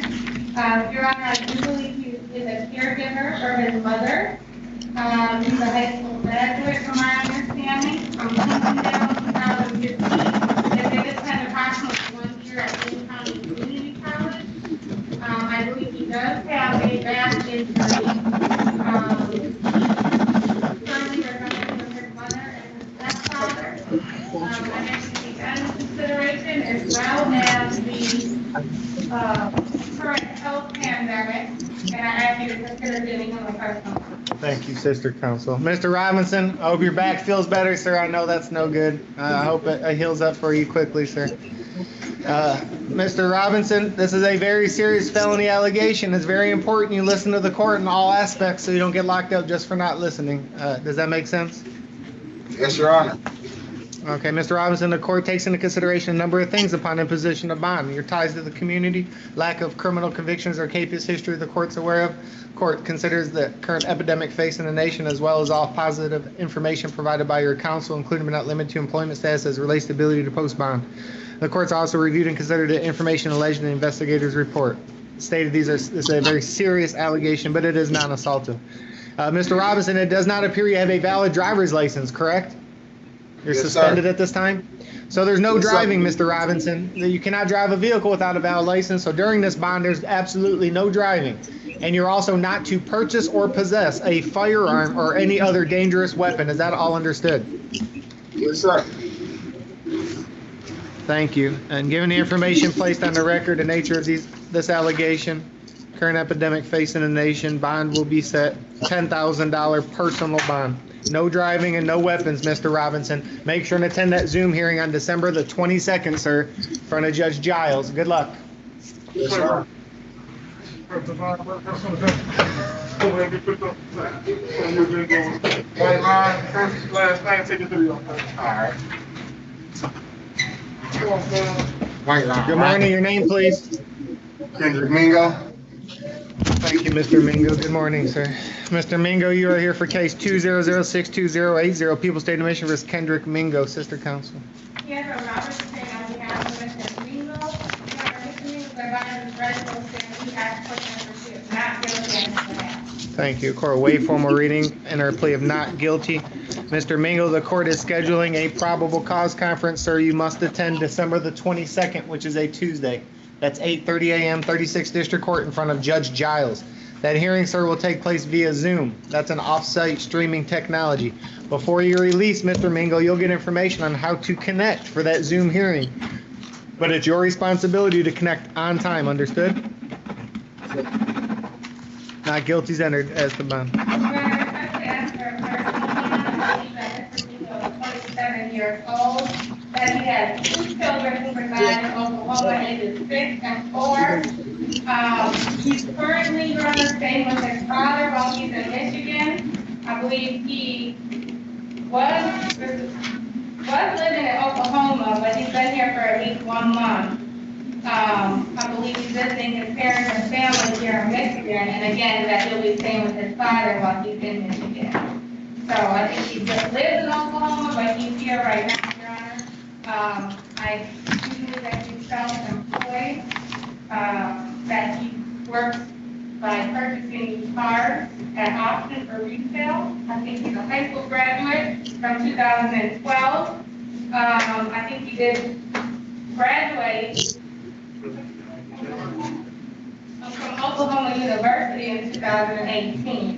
Your Honor, I do believe he is a caregiver for his mother. He's a high school graduate, from my understanding, from 2015. They did spend approximately 1 year at Lynn County Community College. I believe he does have a back injury. Currently residing with his mother and his stepfather. I mentioned the gun consideration as well as the current health pandemic, and I ask you to consider giving him a personal. Thank you, Sister Counsel. Mr. Robinson, I hope your back feels better, sir. I know that's no good. I hope it heals up for you quickly, sir. Mr. Robinson, this is a very serious felony allegation. It's very important you listen to the court in all aspects so you don't get locked up just for not listening. Does that make sense? Yes, Your Honor. Okay, Mr. Robinson, the court takes into consideration a number of things upon imposition of bond. Your ties to the community, lack of criminal convictions or capious history the court's aware of. Court considers the current epidemic facing the nation as well as all positive information provided by your counsel, including but not limited to employment status as relates to ability to post bond. The court's also reviewed and considered the information alleged in the investigator's report. Stated this is a very serious allegation, but it is non-assaultive. Mr. Robinson, it does not appear you have a valid driver's license, correct? You're Yes, suspended sir. at this time? So there's no Yes, sir. driving, Mr. Robinson. You cannot drive a vehicle without a valid license. So during this bond, there's absolutely no driving. And you're also not to purchase or possess a firearm or any other dangerous weapon. Is that all understood? Yes, sir. Thank you. And given the information placed on the record, the nature of this allegation, current epidemic facing the nation, bond will be set $10,000 personal bond. No driving and no weapons, Mr. Robinson. Make sure and attend that Zoom hearing on December the 22nd, sir, in front of Judge Giles. Good luck. Yes, sir. White line, first, last name, take it to the. All right. White line. Good morning. Your name, please. Kendrick Mingo. Thank you, Mr. Mingo. Good morning, sir. Mr. Mingo, you are here for case 2006280, People's State of Michigan versus Kendrick Mingo, sister counsel. Yes, Robert saying on behalf of Mr. Mingo, Mr. Mingo, the guy is registered saying he has put in for she is not guilty of that. Thank you. Court will waive formal reading and her plea of not guilty. Mr. Mingo, the court is scheduling a probable cause conference, sir. You must attend December the 22nd, which is a Tuesday. That's 8:30 a.m., 36th District Court in front of Judge Giles. That hearing, sir, will take place via Zoom. That's an off-site streaming technology. Before you're released, Mr. Mingo, you'll get information on how to connect for that Zoom hearing. But it's your responsibility to connect on time, understood? Not guilty is entered as the bond. Your Honor, I would ask for a clarification that Mr. Mingo is 27 years old, that he has 2 children who reside in Oklahoma, ages 6 and 4. He's currently, Your Honor, staying with his father while he's in Michigan. I believe he was living in Oklahoma, but he's been here for at least 1 month. I believe he's visiting his parents and family here in Michigan, and again, that he'll be staying with his father while he's in Michigan. So I think he just lives in Oklahoma, but he's here right now, Your Honor. I do that he's self-employed, that he works by purchasing cars at auction for resale. I think he's a high school graduate from 2012. I think he did graduate from Oklahoma University in 2018.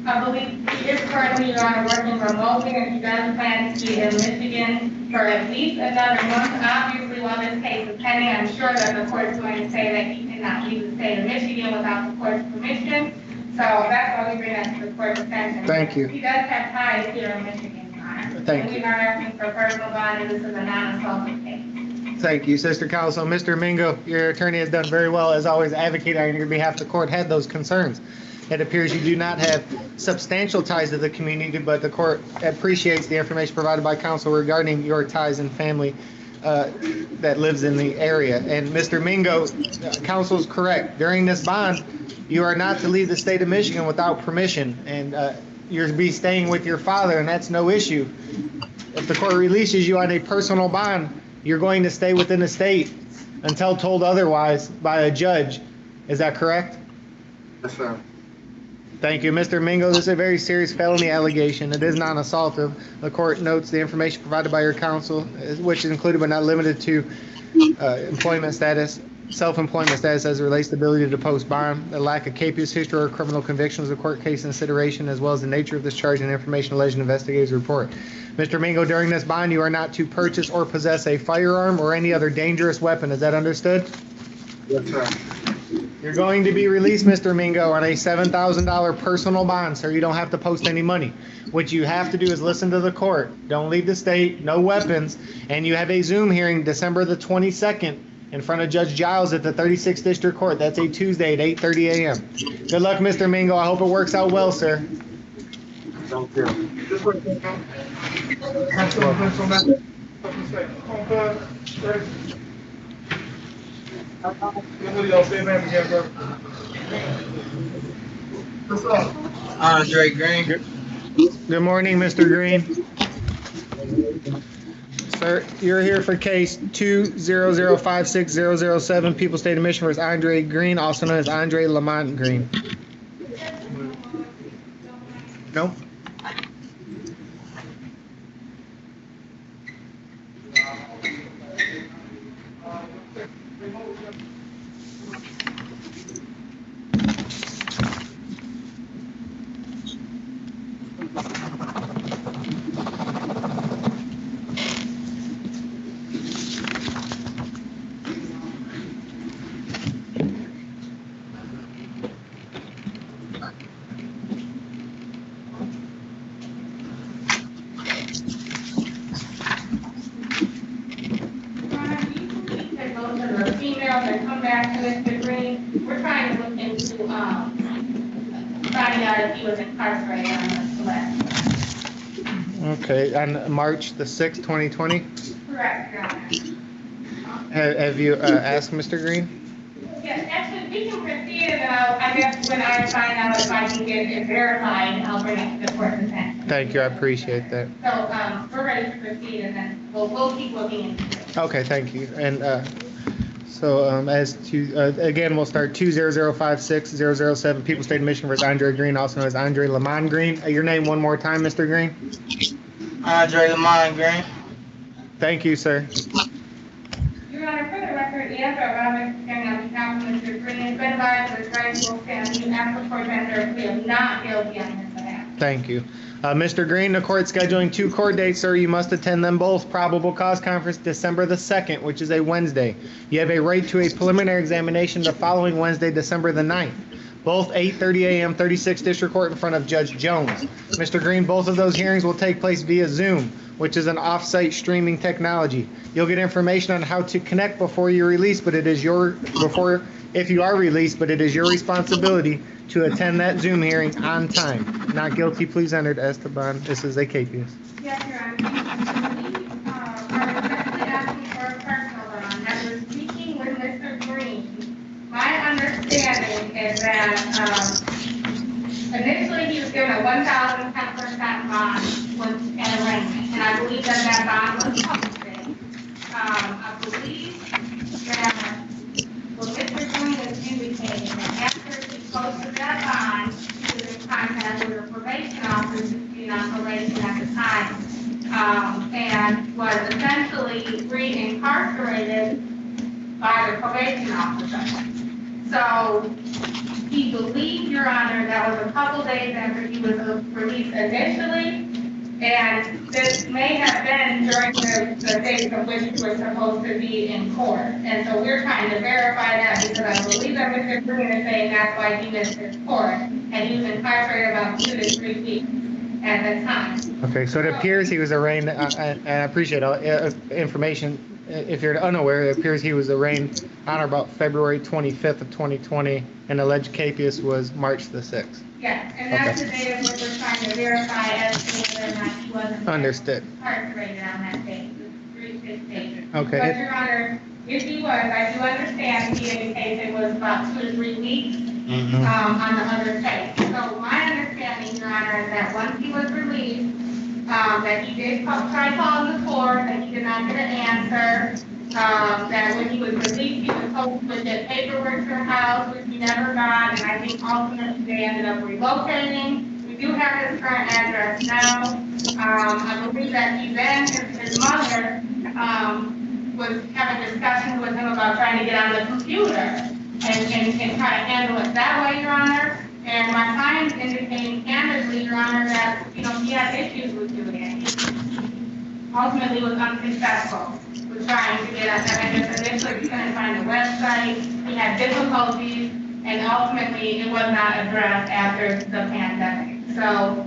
I believe he is currently, Your Honor, working remotely, and he does plan to be in Michigan for at least another month. Obviously, while this case is pending, I'm sure that the court is going to say that he cannot leave the state of Michigan without the court's permission. So that's why we bring that to the court's attention. Thank you. He does have ties here in Michigan, Your Honor. Thank And you. we are asking for personal bond, and this is a non-assaultive case. Thank you, Sister Counsel. Mr. Mingo, your attorney has done very well, as always, advocating on your behalf. The court had those concerns. It appears you do not have substantial ties to the community, but the court appreciates the information provided by counsel regarding your ties and family that lives in the area. And Mr. Mingo, counsel is correct. During this bond, you are not to leave the state of Michigan without permission, and you're to be staying with your father, and that's no issue. If the court releases you on a personal bond, you're going to stay within the state until told otherwise by a judge. Is that correct? Yes, sir. Thank you. Mr. Mingo, this is a very serious felony allegation. It is non-assaultive. The court notes the information provided by your counsel, which is included but not limited to employment status, self-employment status as it relates to the ability to post bond, the lack of capious history or criminal convictions of court case consideration, as well as the nature of this charge and information alleged in the investigator's report. Mr. Mingo, during this bond, you are not to purchase or possess a firearm or any other dangerous weapon. Is that understood? Yes, sir. You're going to be released, Mr. Mingo, on a $7,000 personal bond, sir. You don't have to post any money. What you have to do is listen to the court. Don't leave the state, no weapons, and you have a Zoom hearing December the 22nd in front of Judge Giles at the 36th District Court. That's a Tuesday at 8:30 a.m. Good luck, Mr. Mingo. I hope it works out well, sir. Thank you. Andre Green. Good morning, Mr. Green. Sir, you're here for case 20056-007, People State of Michigan versus Andre Green, also known as Andre Lamont Green. No? The females that come back to Mr. Green, we're trying to look into, finding out if he was incarcerated on the list. Okay, on March the 6th, 2020? Correct, Your Honor. Have you asked Mr. Green? Yes, actually, we can proceed, and I guess when I find out if I can get it verified, I'll bring it to the court's attention. Thank you, I appreciate that. So, we're ready to proceed, and then we'll keep looking into it. Okay, thank you. And so as to, again, we'll start 20056-007, People State of Michigan versus Andre Green, also known as Andre Lamont Green. Your name one more time, Mr. Green? Andre Lamont Green. Thank you, sir. Your Honor, for the record, the answer around Mr. King on behalf of Mr. Green has been advised that the right will stand. You ask the court to enter a plea of not guilty on his behalf. Thank you. Mr. Green, the court scheduling 2 court dates, sir. You must attend them both. Probable cause conference December the 2nd, which is a Wednesday. You have a right to a preliminary examination the following Wednesday, December the 9th. Both 8:30 a.m. 36th District Court in front of Judge Jones. Mr. Green, both of those hearings will take place via Zoom, which is an off-site streaming technology. You'll get information on how to connect before you're released, but it is if you are released, but it is your responsibility to attend that Zoom hearing on time. Not guilty, please entered Esteban. This is a KPS. Yes, Your Honor. We are respectfully asking for a personal bond. As we're speaking with Mr. Green, my understanding is that initially he was given a 1,010% bond with an arraignment, and I believe that that bond was published. I believe that what Mr. Green is indicating that after he posted that bond, he was in contact with a probation officer who's being on probation at the time, and was essentially re-incarcerated by the probation officer. So he believed, Your Honor, that was a couple days after he was released initially, and this may have been during the days of which he was supposed to be in court. And so we're trying to verify that because I believe that Mr. Green is saying that's why he missed his court, and he was incarcerated about 2 to 3 weeks at the time. Okay, so it appears he was arraigned, and I appreciate all information. If you're unaware, it appears he was arraigned on or about February 25th of 2020, and alleged capias was March the 6th. Yes, and that's the date of which we're trying to verify as to whether or not he wasn't Understood. incarcerated on that date, the 3-6 days. Okay. But Your Honor, if he was, I do understand he indicated it was about 2 to 3 weeks on the other case. So my understanding, Your Honor, is that once he was released, that he did try calling the court, that he did not get an answer, that when he was released, he was supposed to get paperwork to the house, which he never got, and I think ultimately they ended up relocating. We do have his current address now. I believe that he then, his mother, was having discussions with him about trying to get on the computer and try to handle it that way, Your Honor. And my client is indicating candidly, Your Honor, that, he had issues with doing it. He ultimately was unsuccessful with trying to get us. I just initially we couldn't find the website. He had difficulties, and ultimately it was not addressed after the pandemic. So,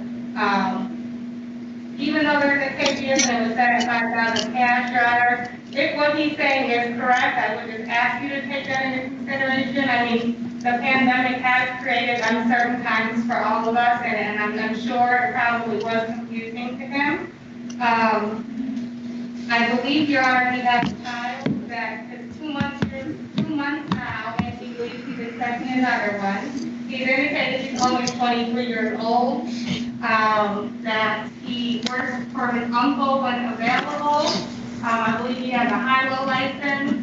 even though there's a KPS and it was set at 5,000 cash, Your Honor, if what he's saying is correct, I would just ask you to take that into consideration. I mean, the pandemic has created uncertain times for all of us, and I'm sure it probably was confusing to him. I believe, Your Honor, he has a child that is 2 months now, and he believes he's expecting another one. He's indicated he's only 23 years old, that he works for his uncle when available. I believe he has a high-low license.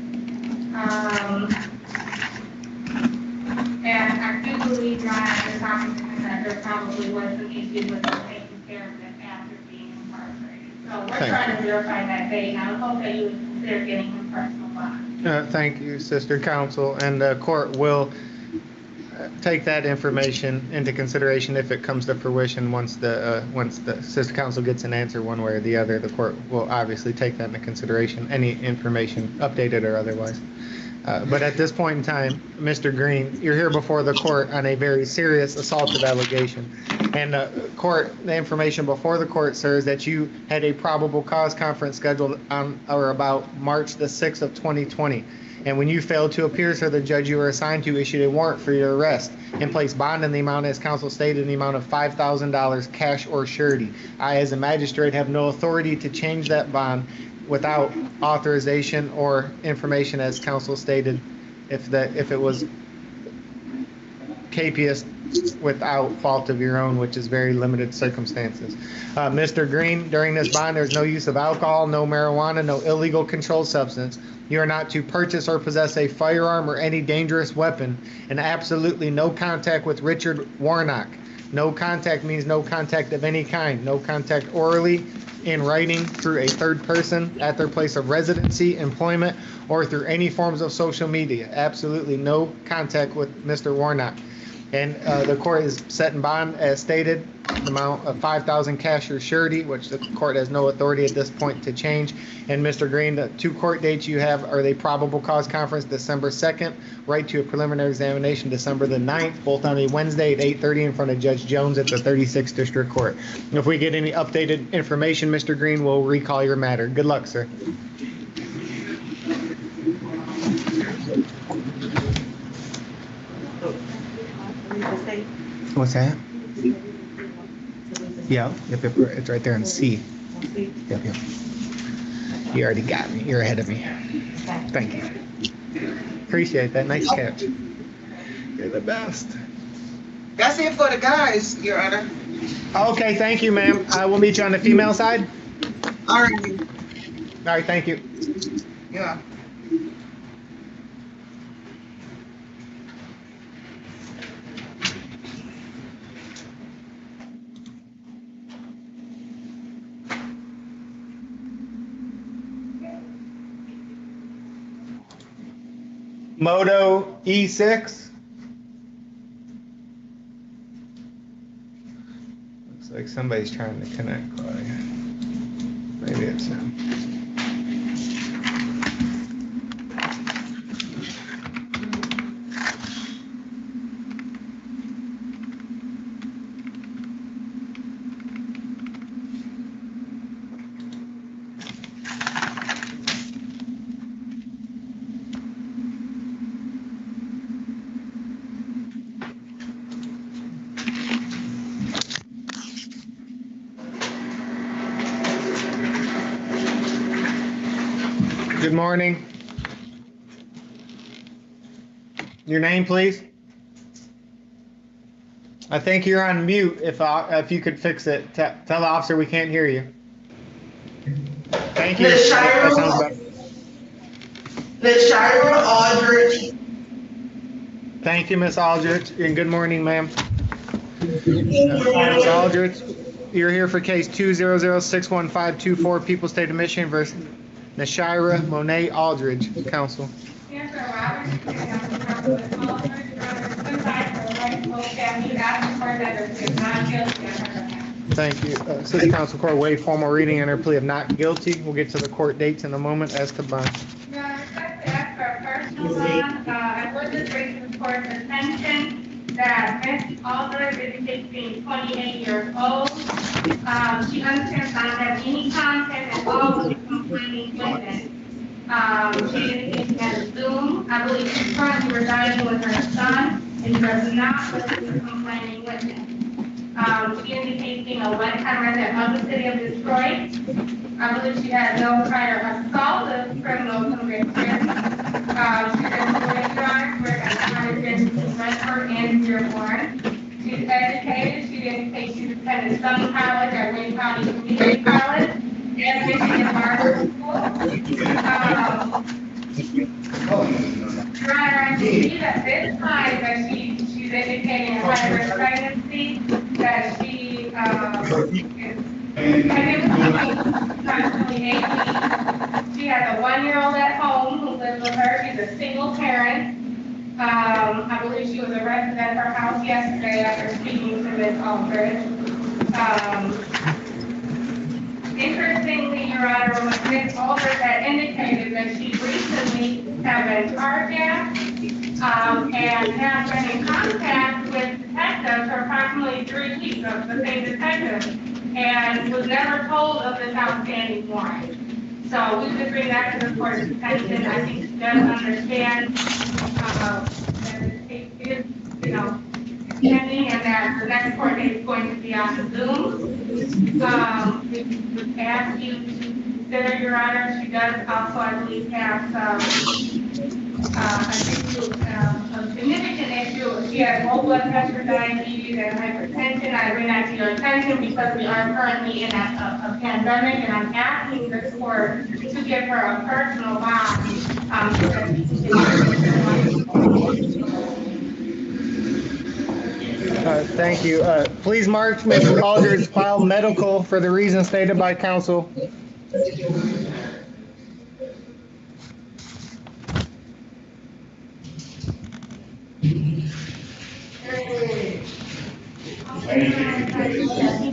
And I do believe, Your Honor, the conversation that there probably was some issues with him taking care of it after being incarcerated. So we're trying to verify that date, and I would hope that you would consider getting him personal bond. Thank you, Sister Counsel, and the court will take that information into consideration if it comes to fruition. Once the Sister Counsel gets an answer one way or the other, the court will obviously take that into consideration, any information, updated or otherwise. But at this point in time, Mr. Green, you're here before the court on a very serious assaultive allegation. And the information before the court, sir, is that you had a probable cause conference scheduled on or about March the 6th of 2020. And when you failed to appear, sir, the judge you were assigned to issued a warrant for your arrest and placed bond in the amount, as counsel stated, in the amount of $5,000 cash or surety. I, as a magistrate, have no authority to change that bond without authorization or information, as counsel stated, if it was capious without fault of your own, which is very limited circumstances. Mr. Green, during this bond, there's no use of alcohol, no marijuana, no illegal controlled substance. You are not to purchase or possess a firearm or any dangerous weapon, and absolutely no contact with Richard Warnock. No contact means no contact of any kind. No contact orally, in writing, through a third person, at their place of residency, employment, or through any forms of social media. Absolutely no contact with Mr. Warnock. And the court is set in bond, as stated, the amount of $5,000 cash or surety, which the court has no authority at this point to change. And Mr. Green, the 2 court dates you have are the probable cause conference December 2nd, right to a preliminary examination December the 9th, both on a Wednesday at 8:30 in front of Judge Jones at the 36th District Court. If we get any updated information, Mr. Green will recall your matter. Good luck, sir. What's that? Yeah, yep, it's right there in C. Yep. You already got me. You're ahead of me. Thank you. Appreciate that. Nice catch. You're the best. That's it for the guys, Your Honor. Okay, thank you, ma'am. We'll meet you on the female side. All right. All right, thank you. Yeah. Moto E6. Looks like somebody's trying to connect, Claudia. Maybe it's him. Good morning. Your name, please? I think you're on mute. If you could fix it, tell the officer we can't hear you. Thank you. Nashira Aldridge. Thank you, Miss Aldridge, and good morning, ma'am. Miss Aldridge, you're here for case 200-61524, People's State of Michigan versus Nashira Monet Aldridge. Counsel. Yes, sir. Thank you. City Council Court waived formal reading and her plea of not guilty. We'll get to the court dates in a moment. As to bond. Your Honor, just to ask for a personal bond, I would just bring to the court's attention that Ms. Aldridge is 28 years old. She understands not to have any contact at all with the complaining witness. She indicates she has a Zoom. I believe she's currently residing with her son and does not live with the complaining witness. She indicates being a lifetime resident of the city of Detroit. I believe she has no prior assaultive criminal conviction. She has no record with a Redford and Dearborn. She's educated. She indicates she's attended some college at Wayne County Community College and Michigan Marshall School. Your Honor, I believe at this time that she's indicating a high risk pregnancy, that she is approximately 18. She has a 1-year-old at home who lives with her. She's a single parent. I believe she was arrested at her house yesterday after speaking to Ms. Aldridge. Interestingly, Your Honor, Ms. Aldridge had indicated that she recently had been carjacked and has been in contact with detectives for approximately 3 weeks of the same detective and was never told of this outstanding warrant. So we would bring that to the court's attention. I think she does understand that the case is, pending and that the next court date is going to be on Zoom. We would ask you to consider, Your Honor, she does also, I believe, have a significant issue. She has low blood pressure, diabetes, and hypertension. I bring that to your attention because we are currently in a pandemic, and I'm asking this court to give her a personal bond so that we can Thank you. Please mark Ms. Aldridge's file medical for the reasons stated by counsel.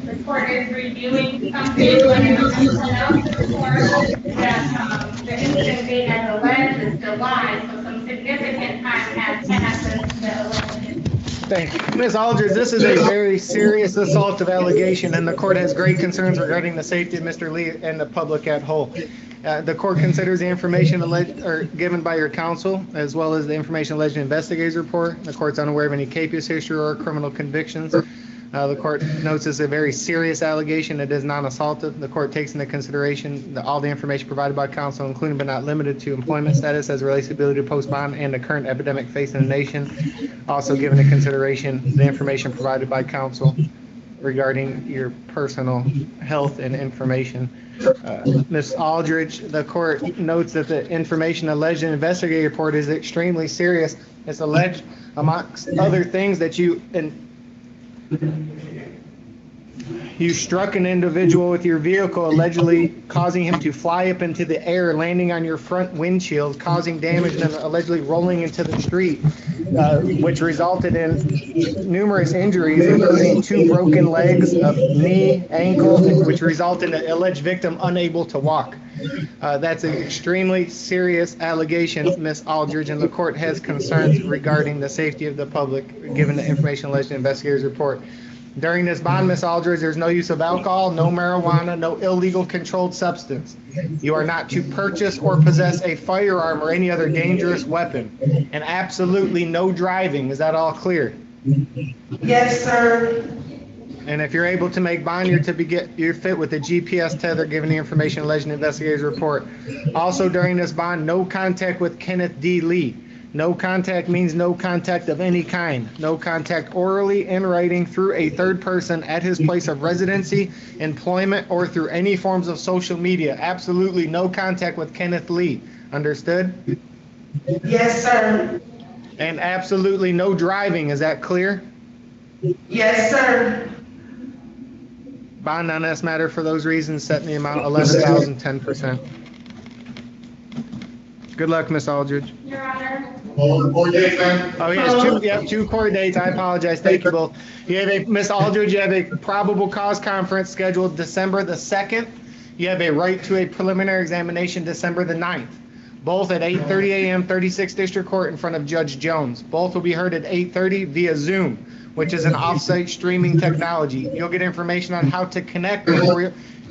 The court is reviewing something when it was announced to the court that the incident date as alleged is July, so some significant time has passed since the alleged. Thank you. Ms. Aldridge, this is a very serious assaultive allegation, and the court has great concerns regarding the safety of Mr. Lee and the public at whole. The court considers the information given by your counsel, as well as the information alleged in the investigator's report. The court's unaware of any capious history or criminal convictions. The court notes this is a very serious allegation. It is non-assaultive. The court takes into consideration all the information provided by counsel, including but not limited to employment status as relates to ability to post bond and the current epidemic facing the nation. Also given into consideration the information provided by counsel regarding your personal health and information. Ms. Aldridge, the court notes that the information alleged in the investigative report is extremely serious. It's alleged, amongst other things, that you struck an individual with your vehicle, allegedly causing him to fly up into the air, landing on your front windshield, causing damage and allegedly rolling into the street, which resulted in numerous injuries, including 2 broken legs, a knee, ankle, which resulted in the alleged victim unable to walk. That's an extremely serious allegation, Ms. Aldridge, and the court has concerns regarding the safety of the public, given the information alleged in the investigator's report. During this bond, Ms. Aldridge, there's no use of alcohol, no marijuana, no illegal controlled substance. You are not to purchase or possess a firearm or any other dangerous weapon, and absolutely no driving. Is that all clear? Yes, sir. And if you're able to make bond, you're fit with the GPS tether, given the information alleged in the investigator's report. Also, during this bond, no contact with Kenneth D. Lee. No contact means no contact of any kind. No contact orally, in writing, through a third person at his place of residency, employment, or through any forms of social media. Absolutely no contact with Kenneth Lee. Understood? Yes, sir. And absolutely no driving. Is that clear? Yes, sir. Bond on this matter for those reasons, setting the amount $11,000, 10%. Good luck, Ms. Aldridge. Your Honor. Court dates, man? Oh, yes, 2 court dates. I apologize. Thank you both. Ms. Aldridge, you have a probable cause conference scheduled December the 2nd. You have a right to a preliminary examination December the 9th. Both at 8:30 a.m. 36th District Court in front of Judge Jones. Both will be heard at 8:30 via Zoom. which is an off-site streaming technology. You'll get information on how to connect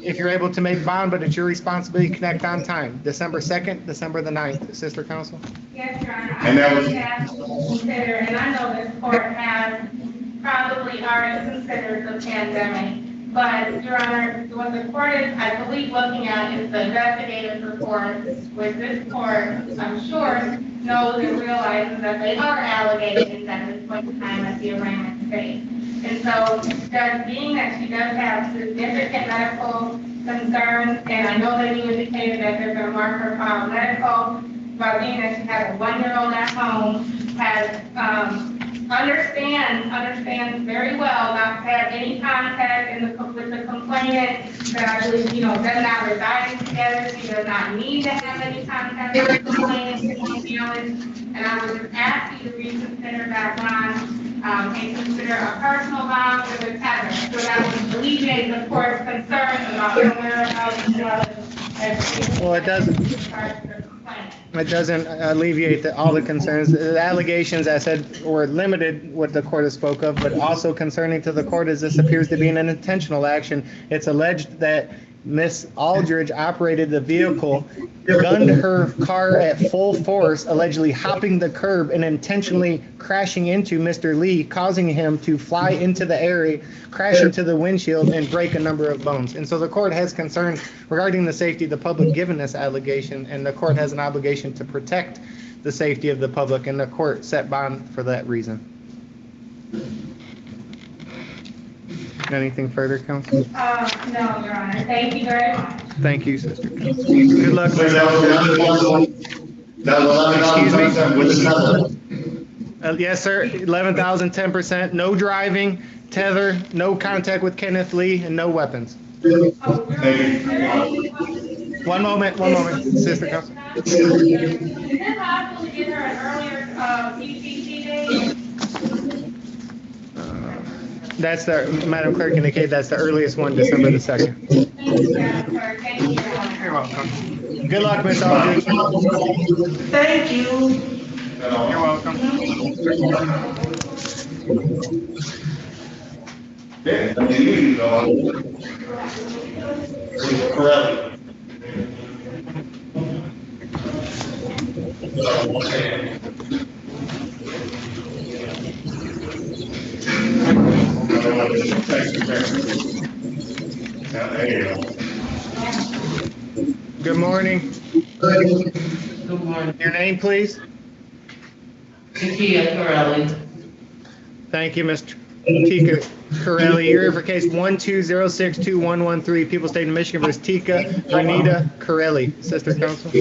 if you're able to make bond, but it's your responsibility to connect on time. December 2nd, December the 9th. Sister Counsel? Yes, Your Honor. And that was- I have to consider, and I know this court has probably already considered the pandemic, but Your Honor, what the court is, I believe, looking at is the investigative report, which this court, I'm sure, knows and realizes that they are allegations at this point in time at the arraignment stage. And so, Judge, being that she does have significant medical concerns, and I know that you indicated that they're gonna mark her file medical, but being that she has a 1-year-old at home, has, understands very well not to have any contact with the complainant, that I believe, does not reside together, she does not need to have any contact with the complainant, and I would just ask you to reconsider that bond, and consider a personal bond with a tether, so that would alleviate the court's concerns about her whereabouts as well as. Well, it doesn't alleviate all the concerns. The allegations, I said, were limited, what the court has spoke of, but also concerning to the court is this appears to be an intentional action. It's alleged that Miss Aldridge operated the vehicle, gunned her car at full force, allegedly hopping the curb and intentionally crashing into Mr. Lee, causing him to fly into the area, crash into the windshield, and break a number of bones. And so the court has concerns regarding the safety of the public given this allegation, and the court has an obligation to protect the safety of the public, and the court set bond for that reason. Anything further, Counsel? No, Your Honor. Thank you very much. Thank you, Sister. Good luck. Excuse me? Yes, sir. 11,000, 10%. No driving, tether, no contact with Kenneth Lee, and no weapons. One moment, Sister Counsel. Is it possible to get her an earlier PCT date? That's Madam Clerk indicated that's the earliest one, December the 2nd. Thank you. You're welcome. Good luck, Miss Aldridge. Thank you. You're welcome. Good morning. Good morning. Your name, please? Tia Corelli. Thank you, Mr. Tika Corelli. You're here for case 120621113, People State of Michigan versus Tika Renita Corelli. Sister Counsel.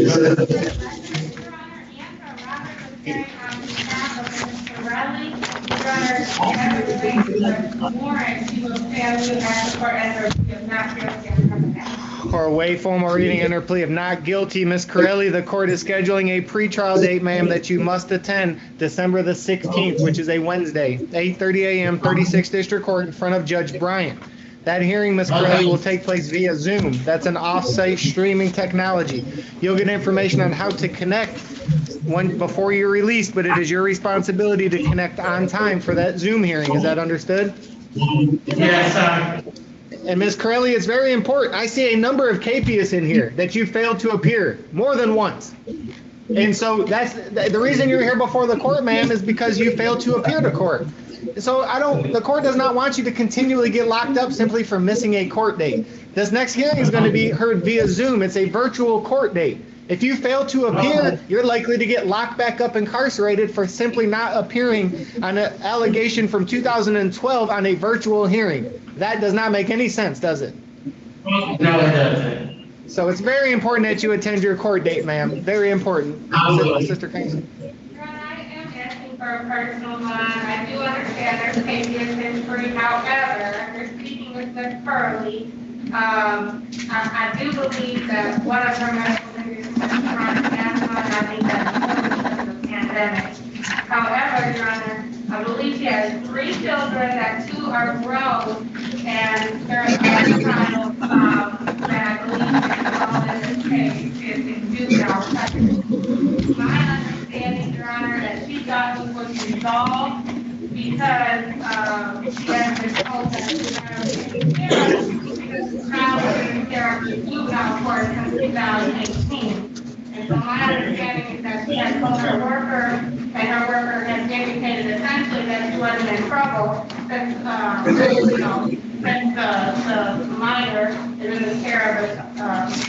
For waive or reading enter plea of not guilty, Ms. Corelli, the court is scheduling a pretrial date, ma'am, that you must attend December the 16th, which is a Wednesday, 8:30 a.m., 36th District Court in front of Judge Bryant. That hearing, Ms. Corelli, will take place via Zoom. That's an off-site streaming technology. You'll get information on how to connect before you're released, but it is your responsibility to connect on time for that Zoom hearing. Is that understood? Yes, sir. And Ms. Corelli, it's very important. I see a number of capias in here that you failed to appear more than once. And so that's the reason you're here before the court, ma'am, is because you failed to appear to court. So the court does not want you to continually get locked up simply for missing a court date. This next hearing is going to be heard via Zoom. It's a virtual court date. If you fail to appear, you're likely to get locked back up incarcerated for simply not appearing on an allegation from 2012 on a virtual hearing. That does not make any sense, does it? No, it doesn't. So it's very important that you attend your court date, ma'am. Very important. Sister Kingston. Your Honor, I am asking for a personal bond. I do understand there's capias history. However, after speaking with Ms. Curley, I do believe that one of her medical conditions is chronic asthma, and I think that's because of the pandemic. However, Your Honor, I believe she has 3 children, that 2 are grown, and there is a child that I believe is involved in this case is in juvenile custody. My understanding, Your Honor, that she thought it was resolved because told that the matter was taken care of because the child was taken care of in juvenile court since 2018. And so my understanding is that she had told her worker, and her worker had indicated essentially that she wasn't in trouble since, since the minor is in the care of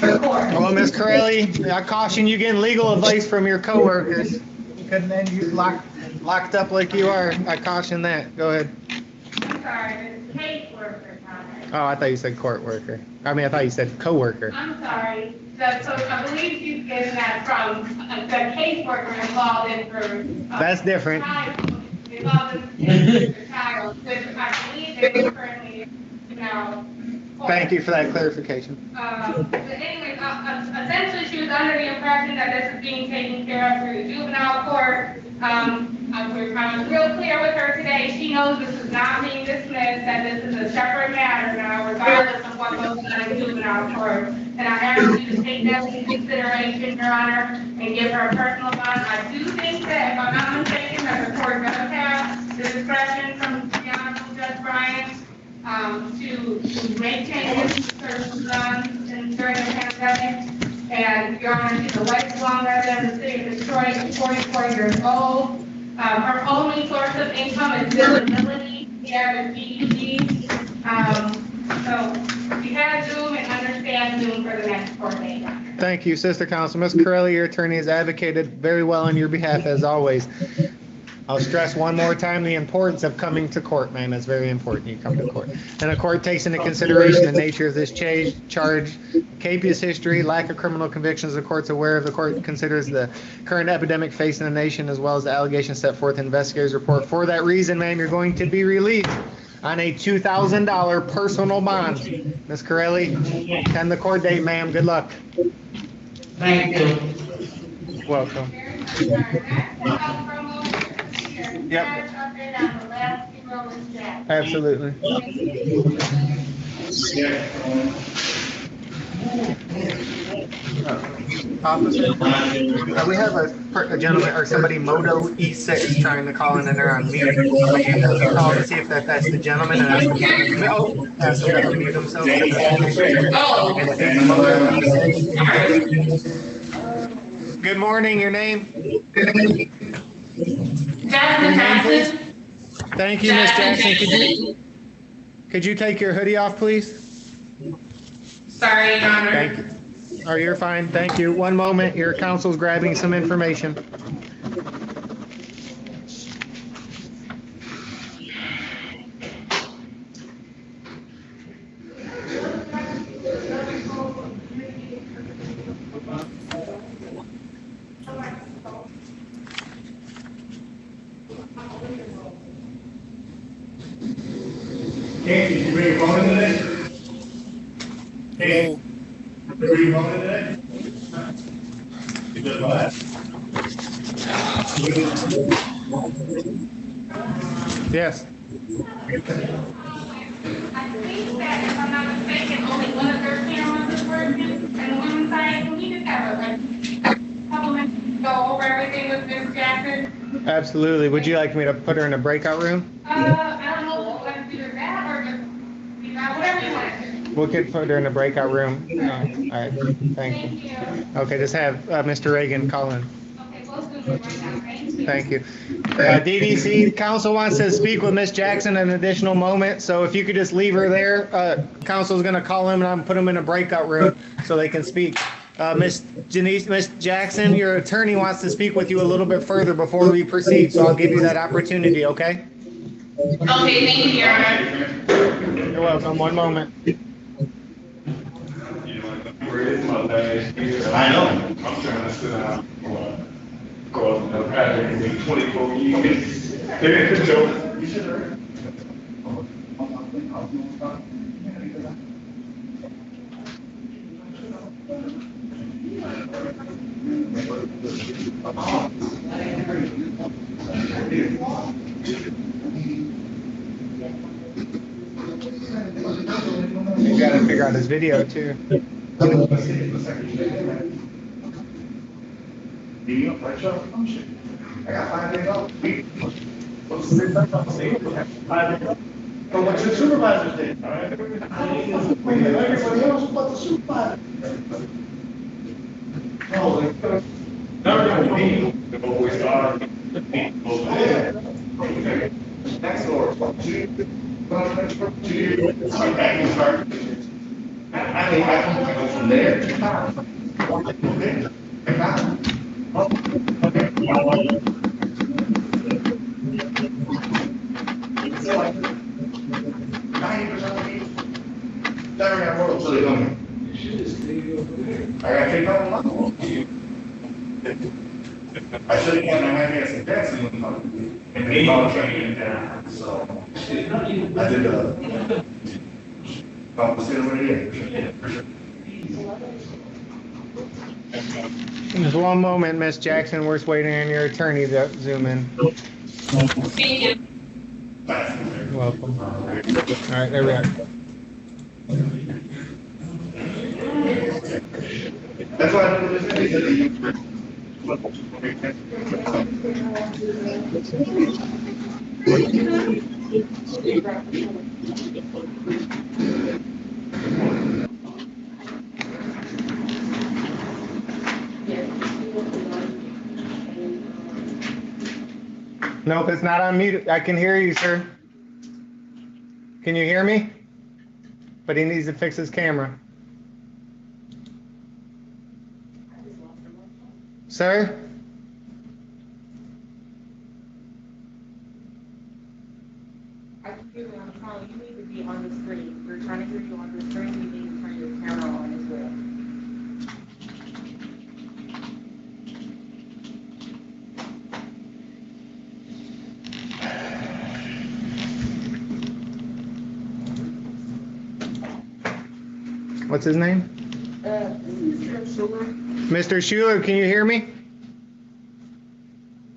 the court. Well, Ms. Corelli, I caution you getting legal advice from your coworkers. Couldn't end you locked up like you are. I caution that. Go ahead. I'm sorry, it's caseworker comment. Oh, I thought you said court worker. I mean, I thought you said coworker. I'm sorry. So I believe she's getting that from the caseworker involved in her. That's different. Involved in the child, which I believe is currently now. Thank you for that clarification. But anyway, essentially she was under the impression that this is being taken care of through the juvenile court. I was real clear with her today. She knows this is not being dismissed, that this is a separate matter now, regardless of what goes on in juvenile court. And I ask you to take that into consideration, Your Honor, and give her a personal bond. I do think that, if I'm not mistaken, that the court does have the discretion from the Honorable Judge Bryant to make changes to certain bonds during the pandemic. And Your Honor, she's a lifelong resident of the city of Detroit, she's 44 years old. Her only source of income is disability. She has a GED. So she has Zoom and understands Zoom for the next 4 days. Thank you, Sister Counsel. Ms. Corelli, your attorney has advocated very well on your behalf, as always. I'll stress one more time the importance of coming to court, ma'am. It's very important you come to court. And the court takes into consideration the nature of this charge, capious history, lack of criminal convictions. The court's aware of. The court considers the current epidemic facing the nation, as well as the allegations set forth in the investigator's report. For that reason, ma'am, you're going to be released on a $2,000 personal bond. Ms. Corelli, attend the court date, ma'am. Good luck. Thank you. Welcome. Yep. Absolutely. Officer, we have a gentleman or somebody, Moto E6, trying to call in and they're on mute. Would you call to see if that's the gentleman and ask him to unmute himself? And if it's Moto E6. Good morning, your name? Jackson, Jackson. Thank you, Ms. Jackson. Could you take your hoodie off, please? Sorry, Your Honor. Thank you. Oh, you're fine. Thank you. One moment. Your counsel's grabbing some information. Did you bring your phone in today? Hey, did you bring your phone in today? You good about that? Yes. I think that, if I'm not mistaken, only one of their cameras is working, and the women's side, can we just have a couple minutes to go over everything with Ms. Jackson? Absolutely. Would you like me to put her in a breakout room? I don't know if you want to do that, or just, whatever you want to do. We could put her in a breakout room. All right. Thank you. Okay, just have Mr. Reagan call in. Okay, we'll do it right now. Thank you. DDC counsel wants to speak with Ms. Jackson in an additional moment, so if you could just leave her there. Counsel's going to call him and I'm put him in a breakout room so they can speak. Miss Jackson, your attorney wants to speak with you a little bit further before we proceed, so I'll give you that opportunity, okay? Okay, thank you, Your Honor. You're welcome. One moment. I know. I'm trying to sit down. Because the project is 24 years. They're in control. You should have. You got to figure out his video too. I got 5 days off. From what your supervisor did, all right? Complain to everybody else but the supervisor. No, they're me. We are. Next door. I think I go from there to town. I gotta take out my phone. I should have had some dancing with them. And they all training down. So I did consider what it is. Just one moment, Miss Jackson. We're just waiting on your attorney to zoom in. Thank you. You're welcome. All right, there we are. That's why I do this. Nope, it's not on mute. I can hear you, sir. Can you hear me? But he needs to fix his camera. Sir? I can hear you on the phone. You need to be on the screen. We're trying to hear you on the screen. You need to turn your camera on as well. What's his name? Mr. Schuler. Mr. Schuler, can you hear me?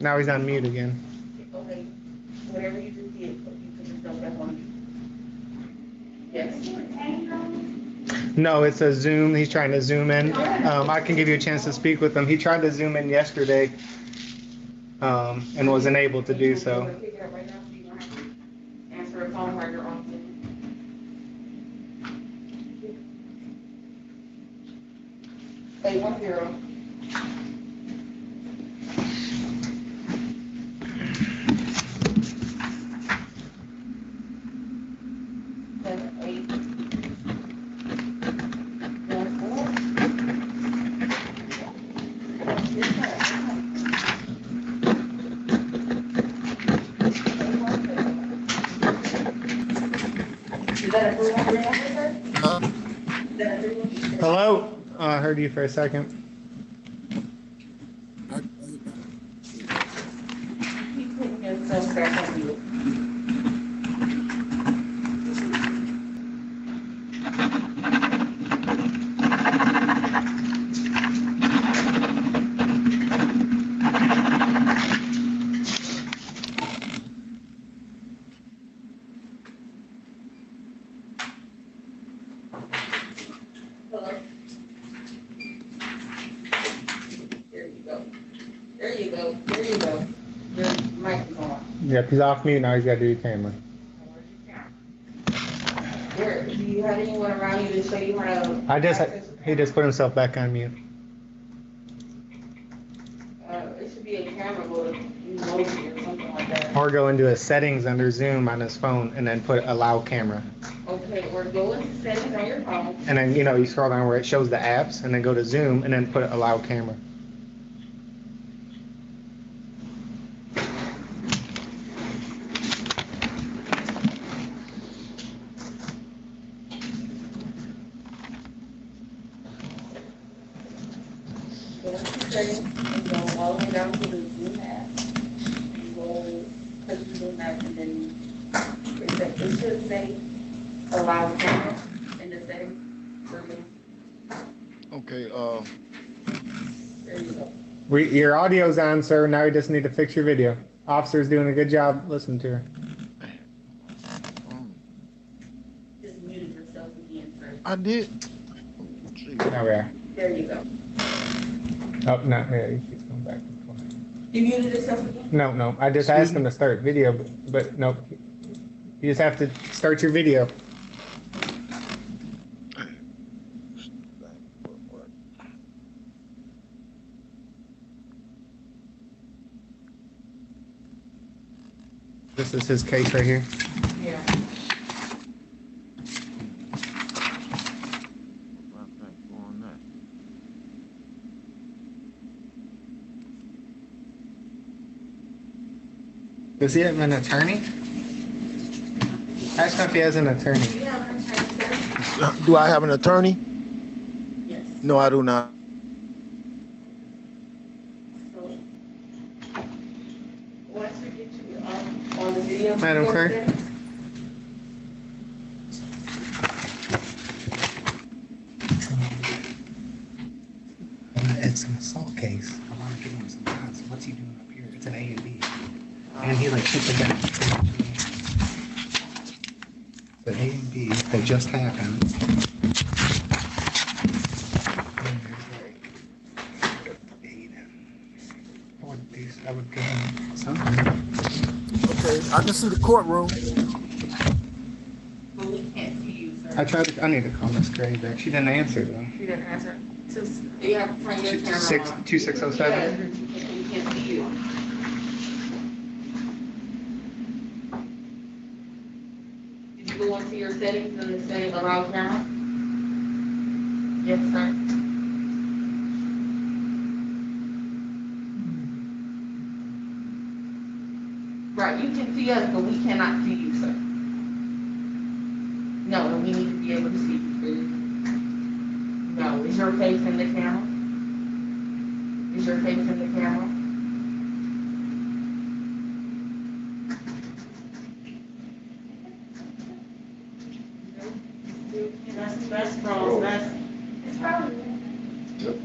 Now he's on mute again. Okay. Whatever you just did, you put yourself back on mute. Yes. No, it's a Zoom. He's trying to zoom in. I can give you a chance to speak with him. He tried to zoom in yesterday and wasn't able to do so. Pick it up right now, so you don't have to answer a phone while you're on Zoom. Hey, 10. Hello? I heard you for a second. Keep putting yourself back on mute. Yep, he's off mute now. He's got to do your camera. Where, do you have anyone around you to show you how to? He just put himself back on mute. It should be a camera with emoji or something like that. Or go into his settings under Zoom on his phone and then put allow camera. Okay, or go into settings on your phone. And then, you scroll down where it shows the apps and then go to Zoom and then put allow camera. And go all the way down to the Zoom app. And go to the Zoom app and then it should say allow camera in the settings for me. Okay, There you go. Your audio's on, sir. Now you just need to fix your video. Officer's doing a good job. Listen to her. Just muted yourself again first. I did. Now we are. There you go. Oh, no, yeah, he's going back. You muted yourself again? No. I just asked him to start video, but nope. You just have to start your video. This is his case right here. Yeah. Does he have an attorney? Ask him if he has an attorney. Do I have an attorney? Yes. No, I do not. So, once we get you on the video. Madam Clerk? It's an assault case. I want to give him some time. So what's he doing up here? It's an A and B. And he like hit the guy. The A and B that just happened. I would give him something. Okay, I can see the courtroom. But we can't see you, sir. I need to call Miss Gray back. She didn't answer though. You didn't answer. Do you have to turn your camera on? 2607? We can't see you. Did you go into your settings and say allow camera? Yes, sir. Right, you can see us, but we cannot see you, sir. No, and we need to be able to see you, please. No, is your face in the camera? Is your face in the camera? That's wrong, it's probably. Yep.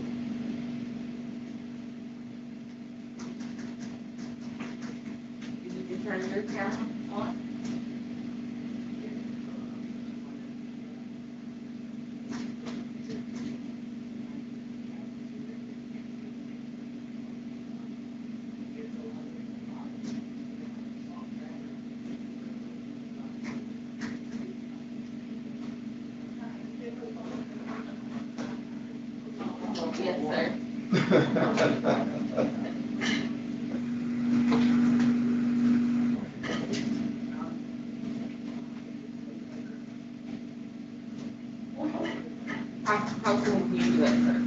Did you turn your camera on? Yes, sir. How soon can you do that, sir?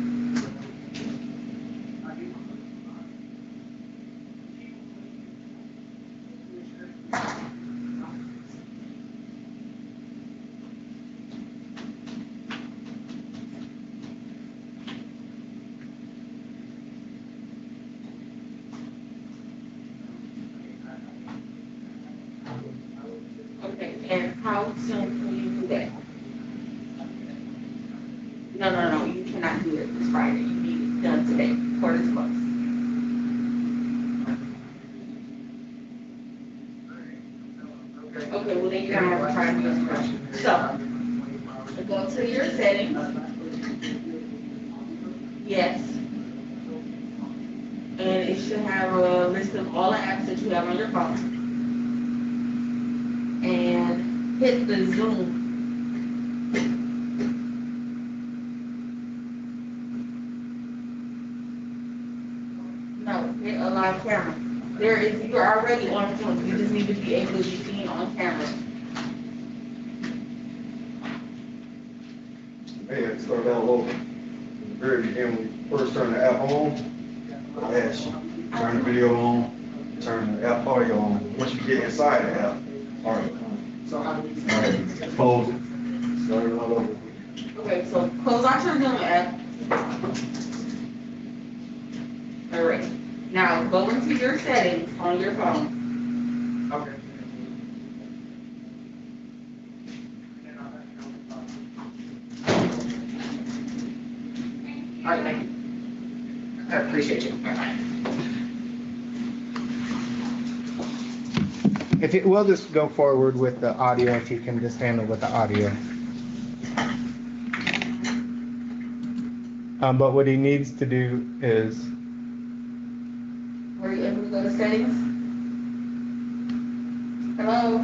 Okay, and how soon can you do that? No, you cannot do it this Friday. You need it done today, for this month. Okay, well then you're gonna have to try to do this. So, go to your settings. Yes. And it should have a list of all the apps that you have on your phone. And hit the Zoom. No, hit a live camera. You're already on Zoom. You just need to be able to be seen on camera. Hey, I started all over. In the very beginning, when you first turn the app on, I asked you, turn the video on, turn the app audio on. Once you get inside the app, all right. So how do we close it? Start it all over. Okay, so close out your Zoom app. All right. Now go into your settings on your phone. Okay. All right, thank you. I appreciate you. Bye-bye. We'll just go forward with the audio if you can just handle with the audio. But what he needs to do is. Were you able to go to settings? Hello?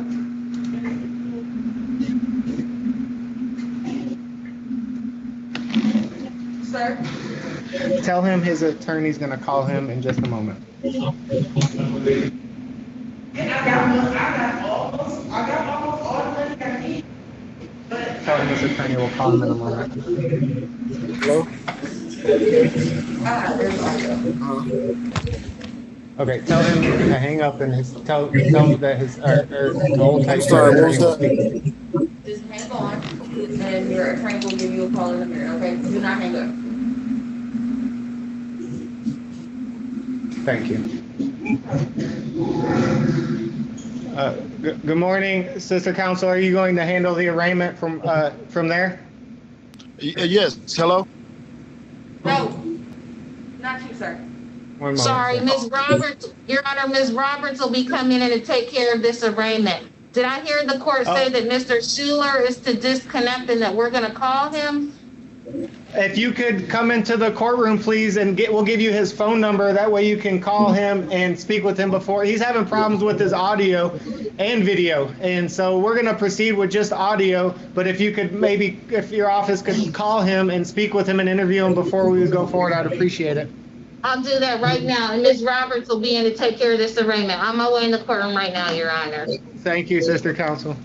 Sir? Tell him his attorney's going to call him in just a moment. Tell him his attorney will call him in a moment. Hello? Okay, tell him to hang up and tell him that his hold tight. Sorry, what was that? Just hang on, and your attorney will give you a call in a minute, okay? Do not hang up. Thank you. Good morning, Sister Counsel. Are you going to handle the arraignment from there? Yes. Hello? No, not you, sir. One moment. Sorry, Ms. Roberts, Your Honor, Ms. Roberts will be coming in to take care of this arraignment. Did I hear the court say that Mr. Schuler is to disconnect and that we're gonna call him? If you could come into the courtroom, please, and we'll give you his phone number. That way you can call him and speak with him before. He's having problems with his audio and video. And so we're going to proceed with just audio. But if you could maybe, if your office could call him and speak with him and interview him before we go forward, I'd appreciate it. I'll do that right now, and Ms. Roberts will be in to take care of this arraignment. I'm on my way in the courtroom right now, Your Honor. Thank you, Sister Counsel.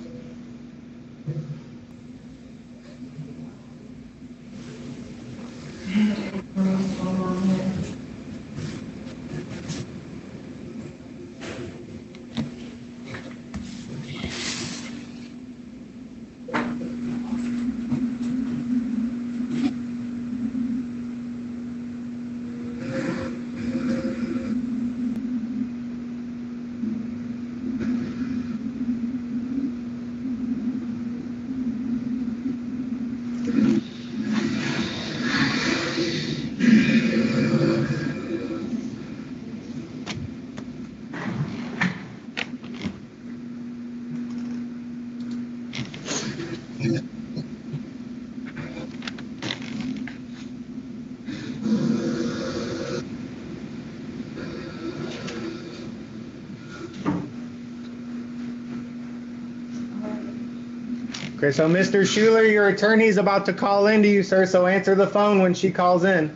Okay, so Mr. Schuler, your attorney is about to call in to you, sir, so answer the phone when she calls in.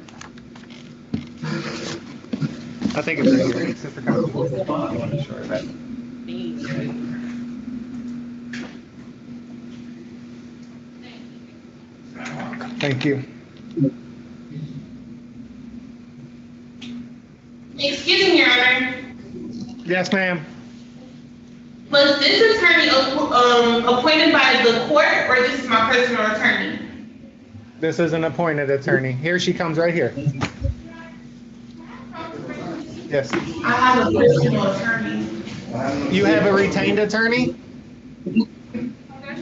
I think it's right here. Sister Counsel. Thank you. Excuse me, Your Honor. Yes, ma'am. Was this attorney appointed by the court, or this is my personal attorney? This is an appointed attorney. Here she comes right here. Yes. I have a personal attorney. You have a retained attorney?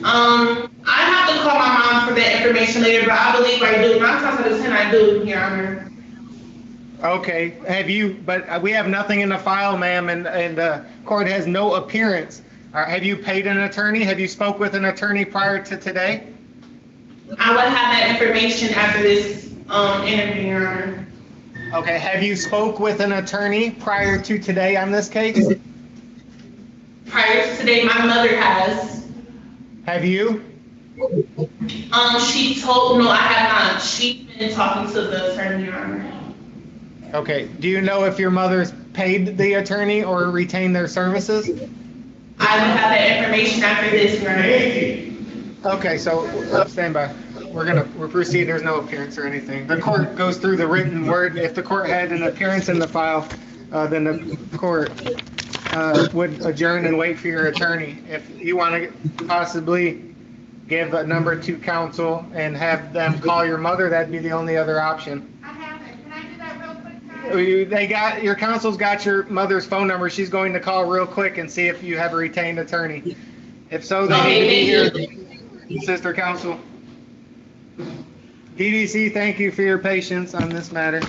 I have to call my mom for that information later, but I believe I do. 9 times out of 10, I do, Your Honor. Okay. Have you? But we have nothing in the file, ma'am, and the court has no appearance. Have you paid an attorney? Have you spoke with an attorney prior to today? I would have that information after this interview, Your Honor. Okay. Have you spoke with an attorney prior to today on this case? Prior to today, my mother has. Have you? No, I have not. She's been talking to the attorney, Your Honor. Okay. Do you know if your mother's paid the attorney or retained their services? I would have that information after this, Your Honor. Okay, so stand by. We're proceeding. There's no appearance or anything. The court goes through the written word. If the court had an appearance in the file, then the court would adjourn and wait for your attorney. If you want to possibly give a number to counsel and have them call your mother, that'd be the only other option. Your counsel's got your mother's phone number. She's going to call real quick and see if you have a retained attorney. If so, they need to be here, Sister Counsel. DDC, thank you for your patience on this matter.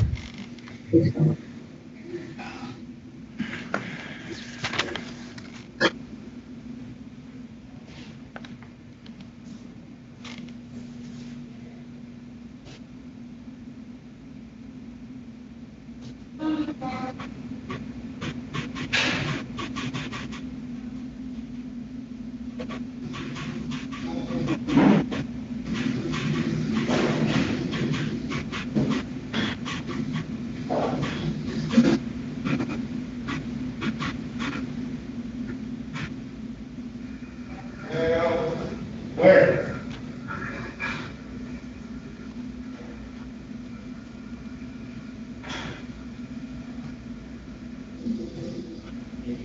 Let's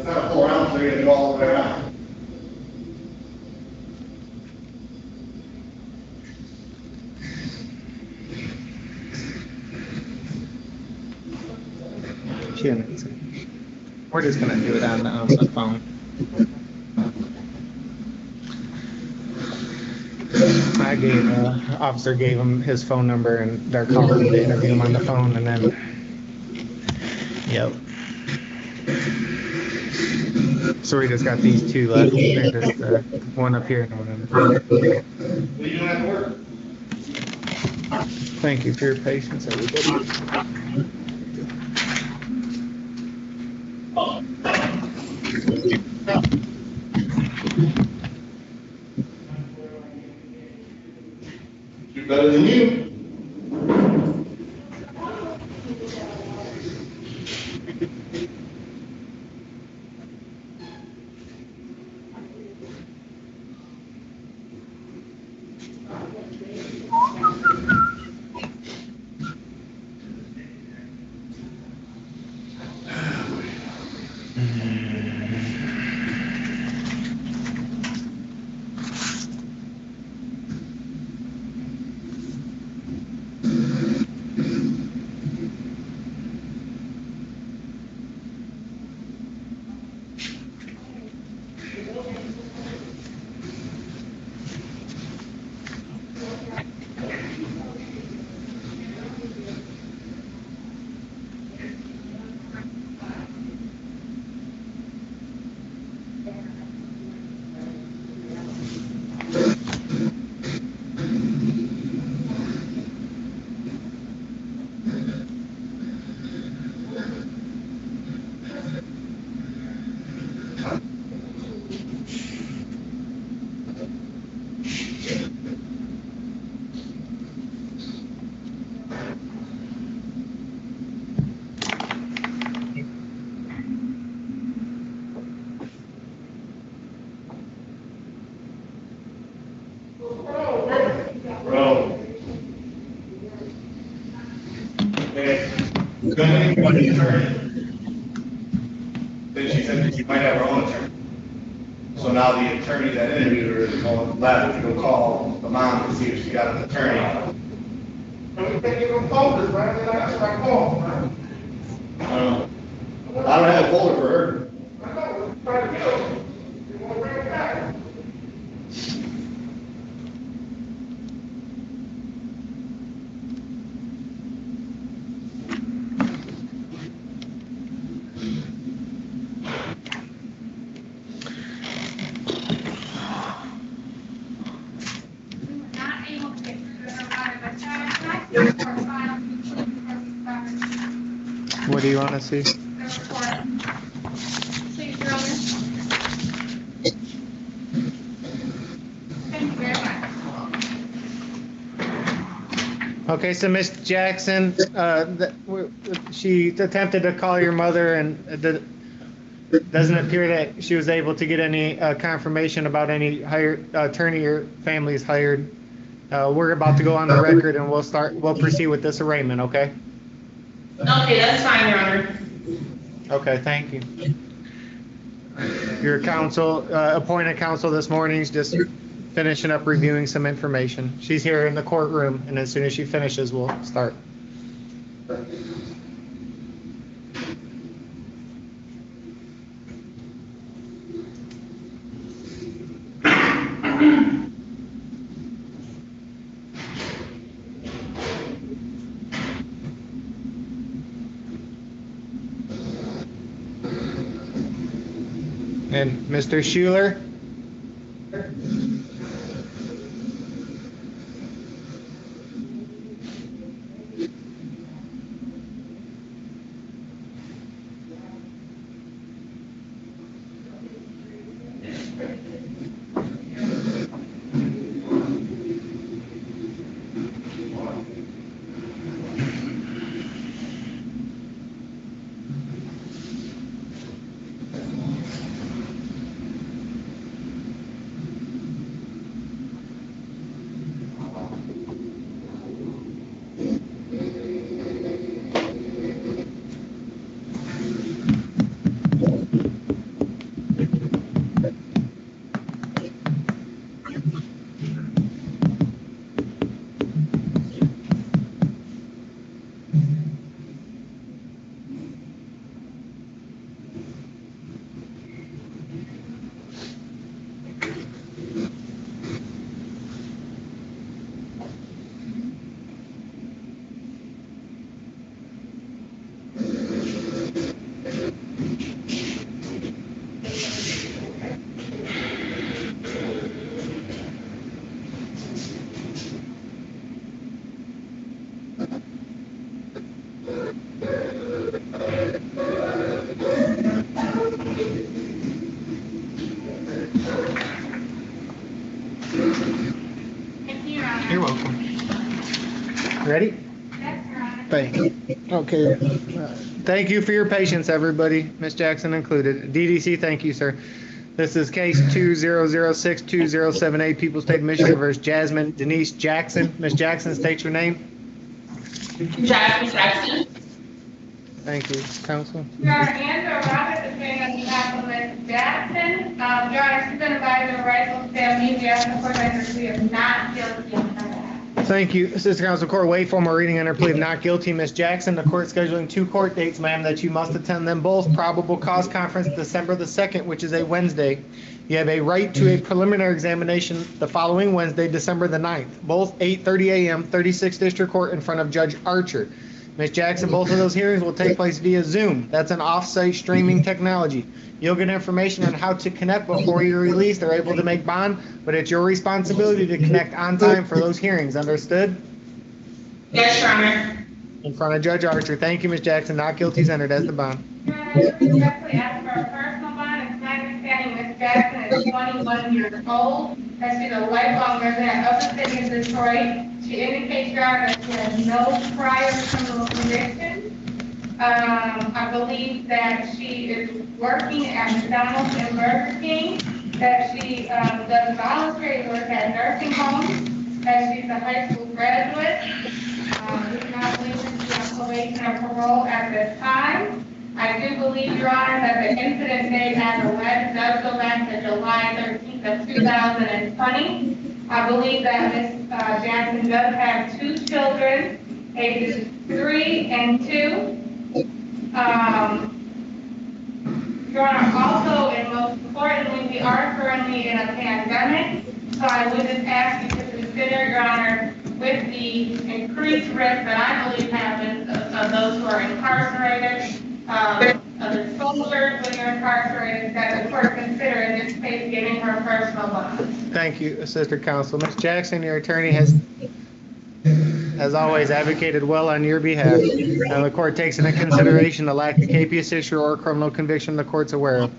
not pull around so you're gonna go all the way around. We're just gonna do it on the phone. Officer gave him his phone number and they're calling him to interview him on the phone and then, yep. So we just got these two left. They're just one up here and one up there. You don't have to work. Thank you for your patience, everybody. You're better than you. Bro. Okay. Then she said that she might have her own attorney. So now the attorney that interviewed her is calling Ladder to go call the mom to see if she got an attorney. And we can't even phone this, right? That's my call, right? I don't have a folder for her. I know, it's trying to get her. You want to bring it back? Not able to get through to her by the time, can I see the report file, please, What do you want to see? the report? Please, Your Honor. Thank you very much. Okay, so Miss Jackson, she attempted to call your mother and it doesn't appear that she was able to get any confirmation about any attorney your family's hired. We're about to go on the record and we'll proceed with this arraignment, okay? Okay, that's fine, Your Honor. Okay, thank you. Your counsel, appointed counsel this morning is just finishing up reviewing some information. She's here in the courtroom, and as soon as she finishes, we'll start. And Mr. Schuler? You're welcome. Ready? Thank you. Okay. Thank you for your patience, everybody, Ms. Jackson included. DDC, thank you, sir. This is case 2006-2078, People's State of Michigan versus Jasmine Denise Jackson. Ms. Jackson, state your name. Jasmine Jackson. Thank you, counsel. Your Honor, Andrew Roberts is being on behalf of Ms. Jackson. Your Honor, she's been advised of rights of family. We ask the court that she is not guilty of that. Thank you, Assistant Counsel Court. Wait for more reading under plea of not guilty. Ms. Jackson, the court scheduling 2 court dates, ma'am, that you must attend them both. Probable cause conference December the 2nd, which is a Wednesday. You have a right to a preliminary examination the following Wednesday, December the 9th. Both 8:30 a.m., 36th District Court in front of Judge Archer. Ms. Jackson, both of those hearings will take place via Zoom. That's an off-site streaming technology. You'll get information on how to connect before you're released or able to make bond, but it's your responsibility to connect on time for those hearings. Understood? Yes, Your Honor. In front of Judge Archer. Thank you, Ms. Jackson. Not guilty is entered as the bond. Your Honor, I respectfully ask for a personal bond. It's my understanding Ms. Jackson is 21 years old, that she's a lifelong resident of the city of Detroit. She indicates, Your Honor, that she has no prior criminal convictions. I believe that she is working at McDonald's and Burger King, that she does voluntary work at nursing homes, that she's a high school graduate. We do not believe that she's on probation or parole at this time. I do believe, Your Honor, that the incident date as alleged does go back to July 13th of 2020. I believe that Ms. Jackson does have 2 children, ages 3 and 2. Your Honor, also and most importantly, we are currently in a pandemic, so I would just ask you to consider, Your Honor, with the increased risk that I believe happens of those who are incarcerated, of exposure when you're incarcerated, that the court consider in this case giving her personal bond. Thank you, Assistant Counsel. Ms. Jackson, your attorney has always advocated well on your behalf. And the court takes into consideration the lack of capious issue or criminal conviction the court's aware of.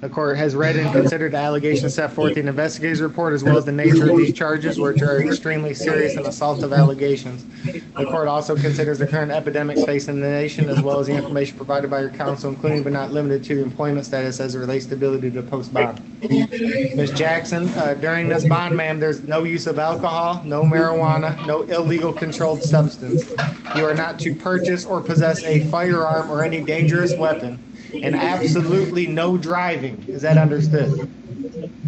The court has read and considered the allegations set forth in the investigator's report, as well as the nature of these charges, which are extremely serious and assaultive allegations. The court also considers the current epidemics facing the nation, as well as the information provided by your counsel, including but not limited to the employment status as it relates to ability to post bond. Ms. Jackson, during this bond, ma'am, there's no use of alcohol, no marijuana, no illegal controlled substance. You are not to purchase or possess a firearm or any dangerous weapon, and absolutely no driving. Is that understood?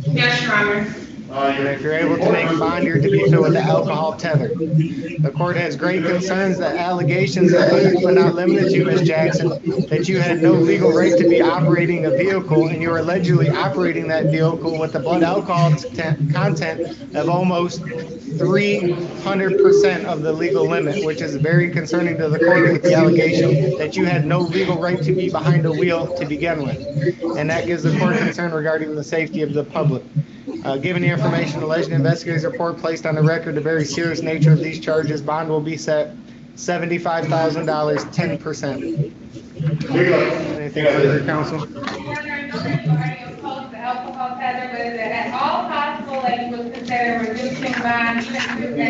Yes, Your Honor. And if you're able to make a bond, you're to do so with the alcohol tether. The court has great concerns that allegations include, but not limited to, Ms. Jackson, that you had no legal right to be operating a vehicle, and you were allegedly operating that vehicle with the blood alcohol content of almost 300% of the legal limit, which is very concerning to the court with the allegation that you had no legal right to be behind a wheel to begin with. And that gives the court concern regarding the safety of the public. Given the information, the alleged investigator's report placed on the record the very serious nature of these charges, bond will be set $75,000, 10%. Anything further, counsel? Your Honor, I know that you already opposed the alcohol tether, but is it at all possible that you would consider reducing bond even to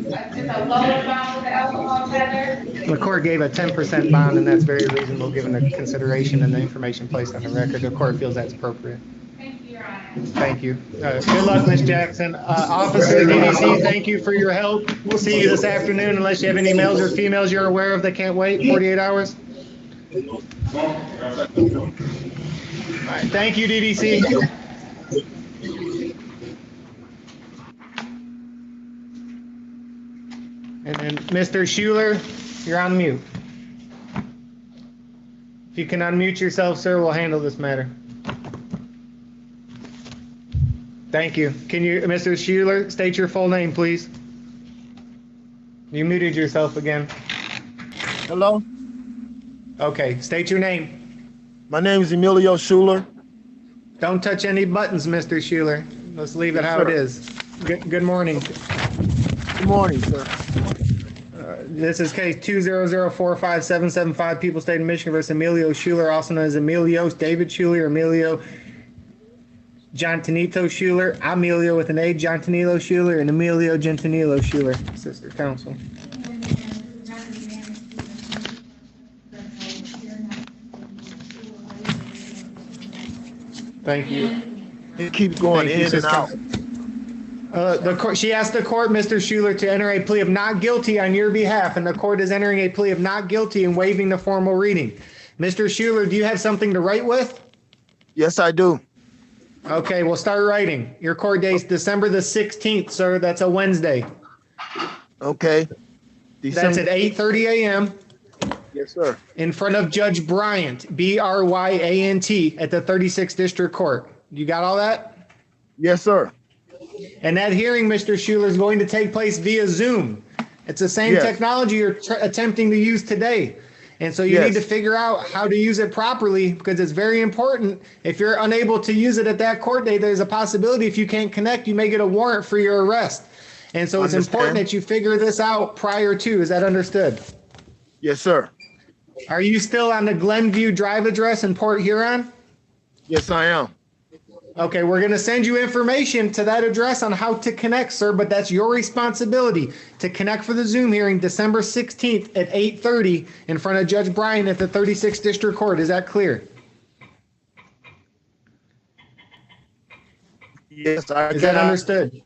just a lower bond with the alcohol tether? The court gave a 10% bond, and that's very reasonable given the consideration and the information placed on the record. The court feels that's appropriate. Thank you, Your Honor. Thank you. Good luck, Ms. Jackson. Officer DDC, thank you for your help. We'll see you this afternoon unless you have any males or females you're aware of that can't wait 48 hours. All right, thank you, DDC. And then Mr. Schuler, you're on mute. If you can unmute yourself, sir, we'll handle this matter. Thank you. Can you, Mr. Schuler, state your full name, please? You muted yourself again. Hello? Okay, state your name. My name is Emilio Schuler. Don't touch any buttons, Mr. Schuler. Let's leave it Yes, how it sir. is. Good morning. Good morning, sir. This is case 200457775, People State of Michigan versus Emilio Schuler, also known as Emilio David Schuler, Emilio Gentanito Schuler, Emilio with an A, Gentanilo Schuler, and Emilio Gentanilo Schuler, sister counsel. Thank you. It keeps going Thank you, in and sister. out. The court, she asked the court, Mr. Schuler, to enter a plea of not guilty on your behalf, and the court is entering a plea of not guilty and waiving the formal reading. Mr. Schuler, do you have something to write with? Yes, I do. Okay, we'll start writing. Your court date's December the 16th, sir. That's a Wednesday. Okay. That's at 8:30 a.m. Yes, sir. in front of Judge Bryant, Bryant, at the 36th District Court. You got all that? Yes, sir. And that hearing, Mr. Schuler, is going to take place via Zoom. It's the same Yes. technology you're attempting to use today. And so you need to figure out how to use it properly, because it's very important. If you're unable to use it at that court date, there's a possibility if you can't connect, you may get a warrant for your arrest. And so it's important that you figure this out prior to. Is that understood? Yes, sir. Are you still on the Glenview Drive address in Port Huron? Yes, I am. Okay, we're going to send you information to that address on how to connect, sir, but that's your responsibility to connect for the Zoom hearing December 16th at 8:30 in front of Judge Bryan at the 36th District Court. Is that clear? Yes, I Is that understood?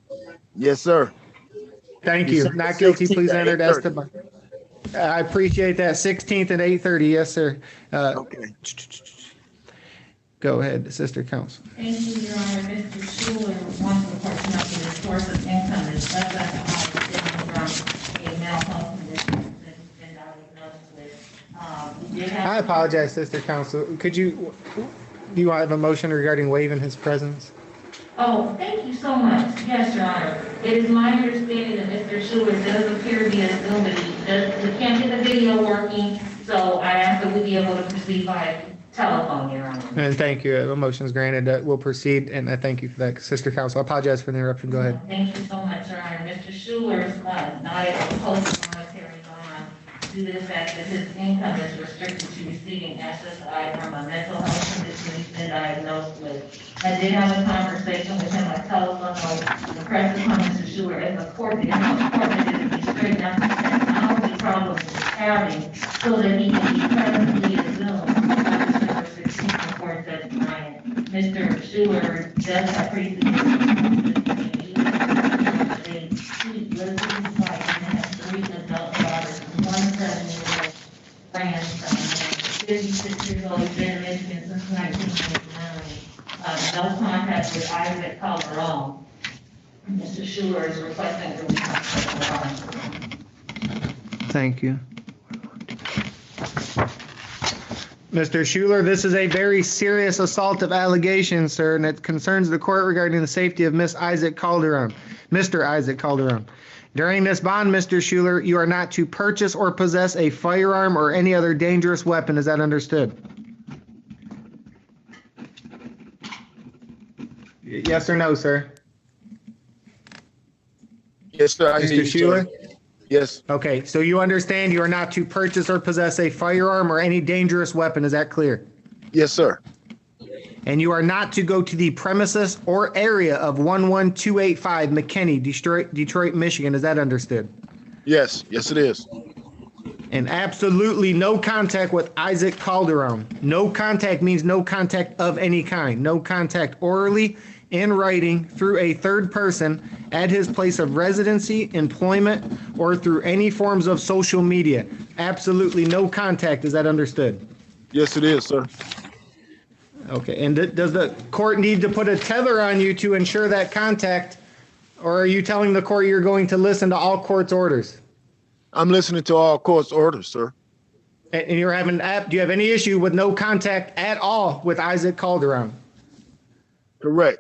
Yes, sir. Thank you. December Not guilty, 16th please at enter. 8:30. I appreciate that. 16th at 8:30. Yes, sir. Okay. Go ahead, Sister Counsel. Thank you, Your Honor. Mr. Schuler wants the court to know that his source of income is less alcohol from a mental health condition that he's been diagnosed with. We did have- I apologize, Sister Counsel. Do you have a motion regarding waiving his presence? Oh, thank you so much. Yes, Your Honor. It is my understanding that Mr. Schuler does appear via Zoom, but he can't get the video working, so I ask that we be able to proceed by telephone, Your Honor. And thank you. The motion is granted. We'll proceed, and I thank you for that, Sister Counsel. I apologize for the interruption. Go ahead. Thank you so much, Your Honor. Mr. Schuler is not able to post monetary bond due to the fact that his income is restricted to receiving SSI from a mental health condition he's been diagnosed with. I did have a conversation with him by telephone. The press upon Mr. Schuler as a court, the court needed to be straightened out the technology problems he's having so that he can be present via Zoom. December 16th before Judge Bryant. Mr. Schuler does have pretty significant he lives in his wife and has 3 adult daughters and 1 7-year-old grandson. 56 years old, he's been in Michigan since 1999. No contact with Isaac Calderon. Mr. Schuler is requesting that we contact. Thank you. Mr. Schuler, this is a very serious assaultive allegation, sir, and it concerns the court regarding the safety of Mr. Isaac Calderon. During this bond, Mr. Schuler, you are not to purchase or possess a firearm or any other dangerous weapon. Is that understood? Yes or no, sir? Yes, sir. Mr. Schuler? Yes. Okay, so you understand you are not to purchase or possess a firearm or any dangerous weapon. Is that clear? Yes, sir. And you are not to go to the premises or area of 11285 McKinney, Detroit, Michigan. Is that understood? Yes. Yes, it is. And absolutely no contact with Isaac Calderon. No contact means no contact of any kind. No contact orally, in writing, through a third person, at his place of residency, employment, or through any forms of social media. Absolutely no contact. Is that understood? Yes, it is, sir. Okay, and does the court need to put a tether on you to ensure that contact, or are you telling the court you're going to listen to all court's orders? I'm listening to all court's orders, sir. And do you have any issue with no contact at all with Isaac Calderon? Correct.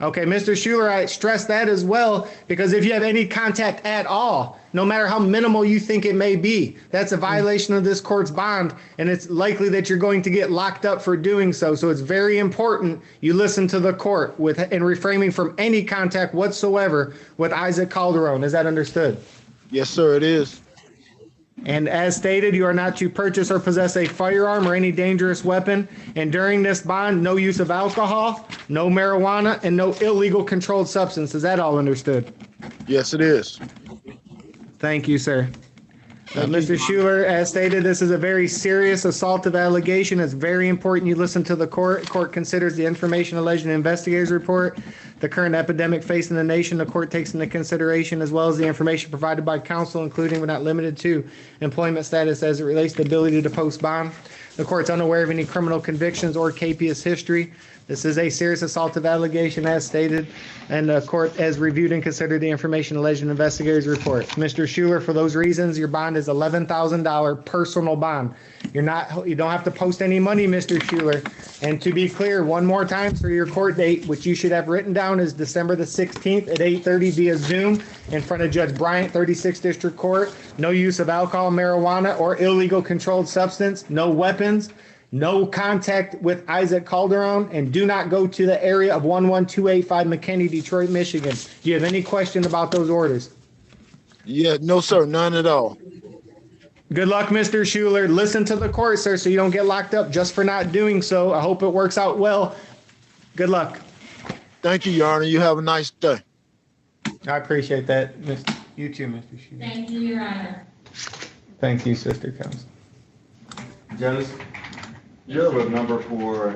Okay, Mr. Schuler, I stress that as well, because if you have any contact at all, no matter how minimal you think it may be, that's a violation of this court's bond, and it's likely that you're going to get locked up for doing so. So it's very important you listen to the court in refraining from any contact whatsoever with Isaac Calderon. Is that understood? Yes, sir, it is. And as stated, you are not to purchase or possess a firearm or any dangerous weapon. And during this bond, no use of alcohol, no marijuana, and no illegal controlled substance. Is that all understood? Yes, it is. Thank you, sir. Thank Mr. you. Schuler, as stated, this is a very serious assaultive allegation. It's very important you listen to the court. Court considers the information alleged in the investigator's report, the current epidemic facing the nation. The court takes into consideration, as well as the information provided by counsel, including but not limited to employment status as it relates to ability to post bond. The court's unaware of any criminal convictions or capious history. This is a serious assaultive allegation as stated, and the court has reviewed and considered the information alleged in the investigator's report. Mr. Schuler, for those reasons, your bond is $11,000 personal bond. You don't have to post any money, Mr. Schuler. And to be clear, one more time for your court date, which you should have written down, is December the 16th at 8:30 via Zoom in front of Judge Bryant, 36th District Court. No use of alcohol, marijuana, or illegal controlled substance. No weapons. No contact with Isaac Calderon, and do not go to the area of 11285 McKinney, Detroit, Michigan. Do you have any question about those orders? Yeah, no, sir, none at all. Good luck, Mr. Schuler. Listen to the court, sir, so you don't get locked up just for not doing so. I hope it works out well. Good luck. Thank you, Your Honor. You have a nice day. I appreciate that. You too, Mr. Schuler. Thank you, Your Honor. Thank you, Sister Counsel. Janice, you have a number for